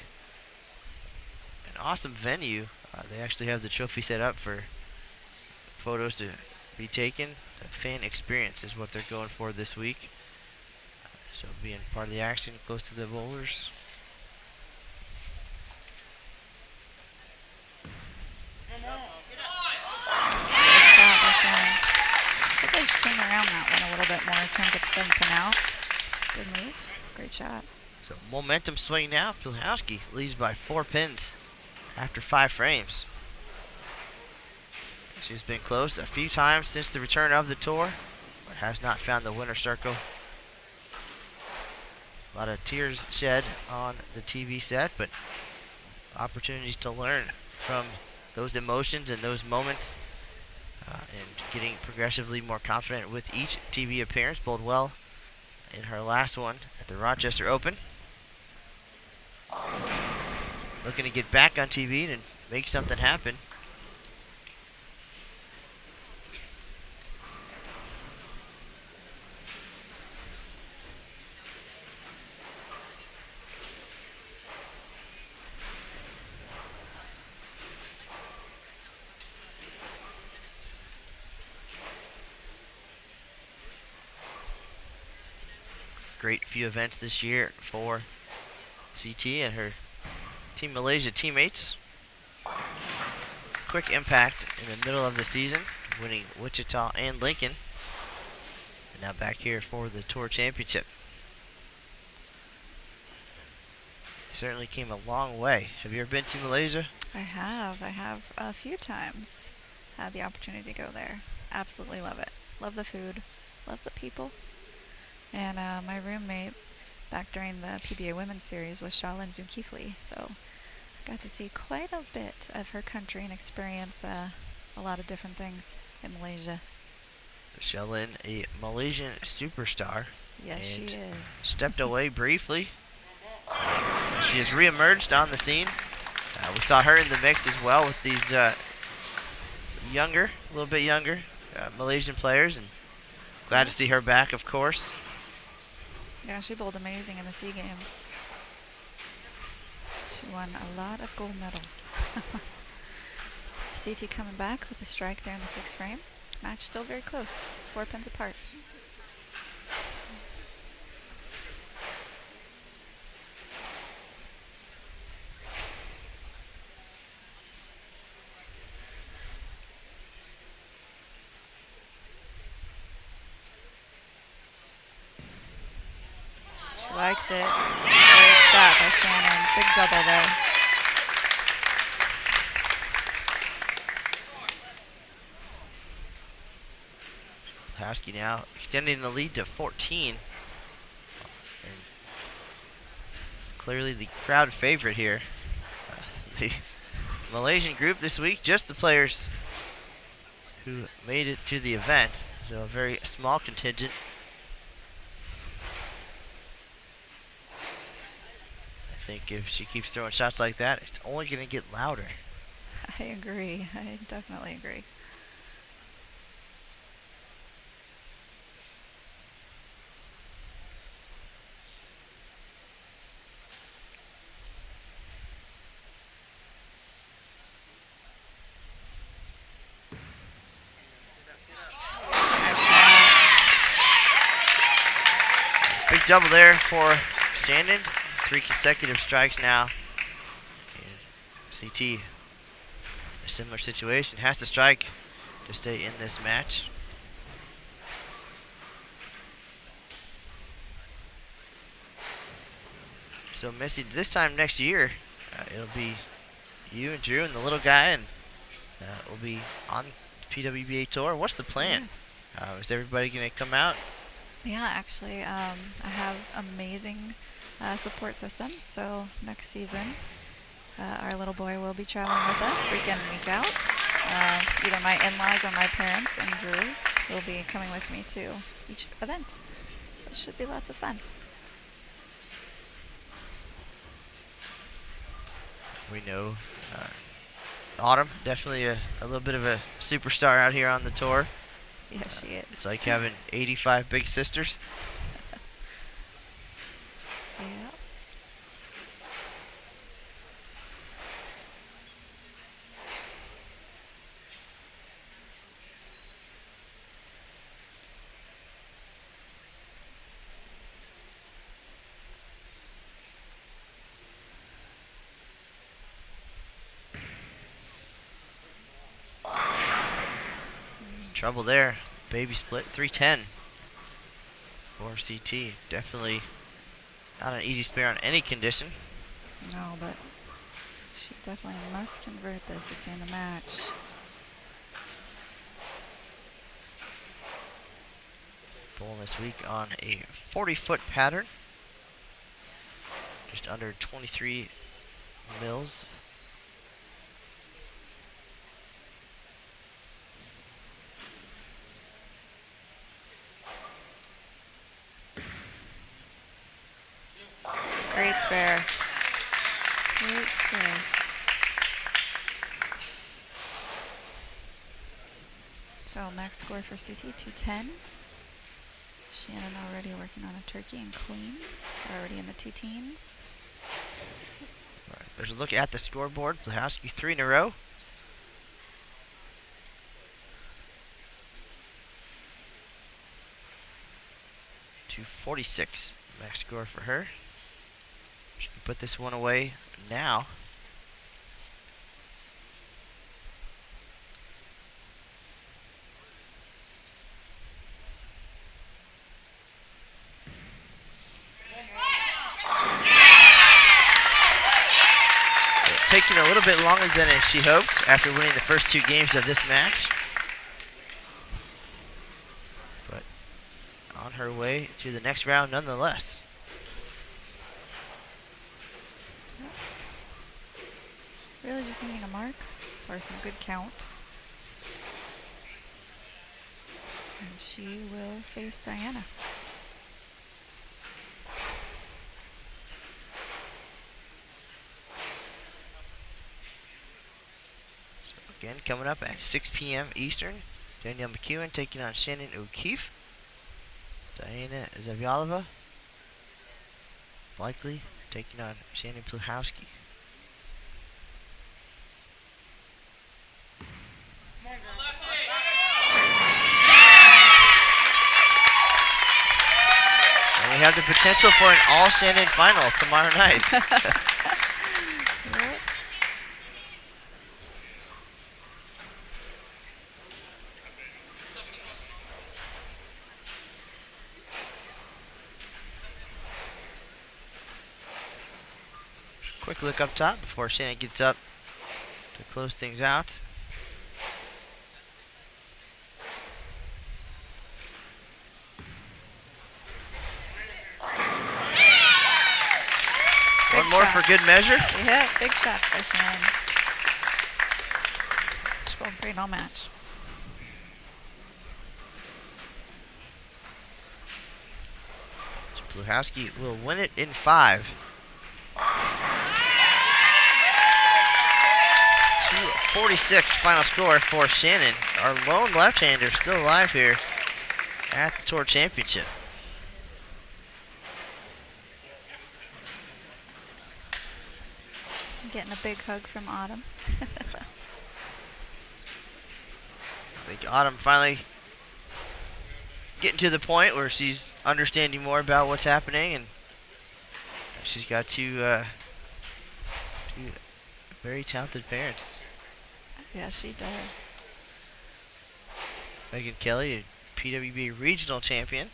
awesome venue. They actually have the trophy set up for photos to be taken. The fan experience is what they're going for this week. So being part of the action, close to the bowlers. Good shot by Shannon. I think they just came around that one a little bit more, trying to get the 7-pin out. Good move. Great shot. So momentum swing now. Pluhowsky leads by 4 pins after 5 frames. She's been close a few times since the return of the tour, but has not found the winner's circle. A lot of tears shed on the TV set, but opportunities to learn from those emotions and those moments, and getting progressively more confident with each TV appearance. Bowled well in her last one at the Rochester Open. looking to get back on TV and make something happen. Great few events this year for Siti and her Team Malaysia teammates. Quick impact in the middle of the season, winning Wichita and Lincoln. And now back here for the Tour Championship. Certainly came a long way. Have you ever been to Malaysia? I have a few times had the opportunity to go there. Absolutely love it. Love the food, love the people. And my roommate back during the PBA Women's Series was Shannon, so got to see quite a bit of her country and experience a lot of different things in Malaysia. Shannon, a Malaysian superstar. Yes, she is. Stepped away briefly. She has reemerged on the scene. We saw her in the mix as well with these a little bit younger Malaysian players, and glad to see her back, of course. Yeah, she bowled amazing in the SEA Games. She won a lot of gold medals. Siti coming back with a strike there in the 6th frame. Match still very close, 4 pins apart. She likes it. Great shot by Shannon. Big double there. Pluhowsky now extending the lead to 14. And clearly the crowd favorite here. The Malaysian group this week, just the players who made it to the event. So a very small contingent. I think if she keeps throwing shots like that, it's only going to get louder. I agree. I definitely agree. Big double there for Shannon. 3 consecutive strikes now. And CT, a similar situation, has to strike to stay in this match. So Missy, this time next year, it'll be you and Drew and the little guy, and we'll be on PWBA tour. What's the plan? Yes. Is everybody going to come out? Yeah, actually, I have amazing support systems. So next season, our little boy will be traveling with us week in, week out. Either my in-laws or my parents and Drew will be coming with me to each event. So it should be lots of fun. We know Autumn, definitely a little bit of a superstar out here on the tour. Yes, she is. It's like having 85 big sisters. Yeah. Trouble there. Baby split 310 for CT. Definitely not an easy spare on any condition. No, but she definitely must convert this to stay in the match. Bowling this week on a 40-foot pattern. Just under 23 mils. Great spare. Great score. So max score for Siti, 210. Shannon already working on a turkey and clean. So already in the 2 teens. All right, there's a look at the scoreboard. Pluhowsky 3 in a row. 246 max score for her. She can put this one away now. Taking a little bit longer than she hoped after winning the first 2 games of this match. But on her way to the next round nonetheless. Really just needing a mark or some good count. And she will face Diana. Again, coming up at 6 p.m. Eastern, Danielle McEwen taking on Shannon O'Keefe. Diana Zavjalova likely taking on Shannon Pluhowsky. And we have the potential for an all-Shannon final tomorrow night. Quick look up top before Shannon gets up to close things out. One more for good measure. Yeah, big shots by Shannon. She's going great all match. Pluhowsky will win it in 5. 246 final score for Shannon. Our lone left-hander still alive here at the Tour Championship. I'm getting a big hug from Autumn. I think Autumn finally getting to the point where she's understanding more about what's happening, and she's got two very talented parents. Yeah, she does. Megan Kelly, a PWBA regional champion.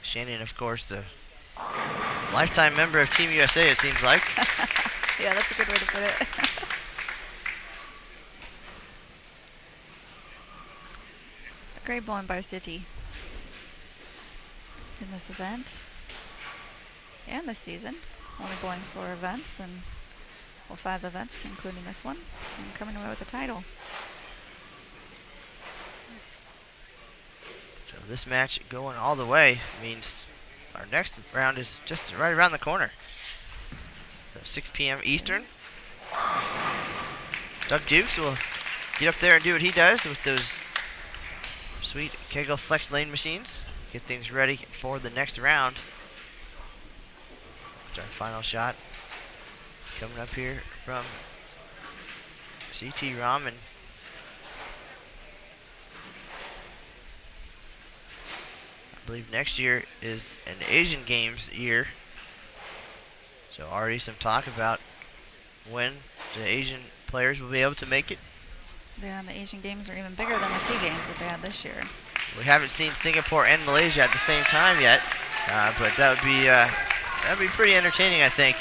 Shannon, of course, the lifetime member of Team USA, it seems like. Yeah, that's a good way to put it. A great bowling by Siti in this event and this season. Only bowling 4 events and 5 events, including this one, and coming away with the title. So this match going all the way means our next round is just right around the corner. So 6 p.m. Eastern. Doug Dukes will get up there and do what he does with those sweet Kegel Flex Lane machines. Get things ready for the next round. It's our final shot. Coming up here from Siti Rahman. I believe next year is an Asian Games year. So already some talk about when the Asian players will be able to make it. Yeah, and the Asian Games are even bigger than the SEA Games that they had this year. We haven't seen Singapore and Malaysia at the same time yet, but that'd be pretty entertaining, I think,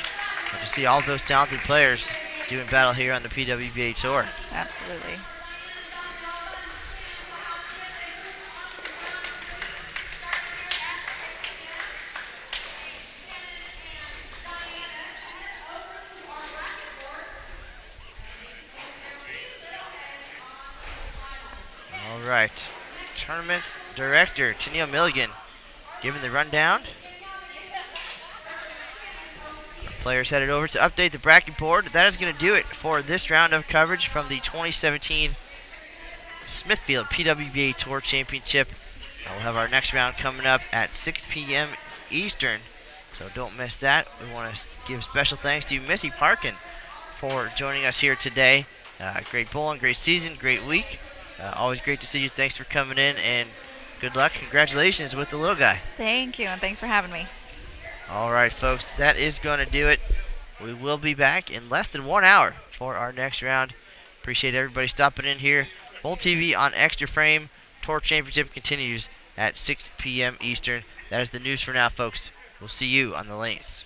to see all those talented players doing battle here on the PWBA Tour. Absolutely. All right, tournament director Tennille Milligan giving the rundown. Players headed over to update the bracket board. That is going to do it for this round of coverage from the 2017 Smithfield PWBA Tour Championship. We'll have our next round coming up at 6 p.m. Eastern, so don't miss that. We want to give special thanks to Missy Parkin for joining us here today. Great bowling, great season, great week. Always great to see you. Thanks for coming in, and good luck. Congratulations with the little guy. Thank you, and thanks for having me. All right, folks, that is going to do it. We will be back in less than 1 hour for our next round. Appreciate everybody stopping in here. Bowl TV on Extra Frame. Tour Championship continues at 6 p.m. Eastern. That is the news for now, folks. We'll see you on the lanes.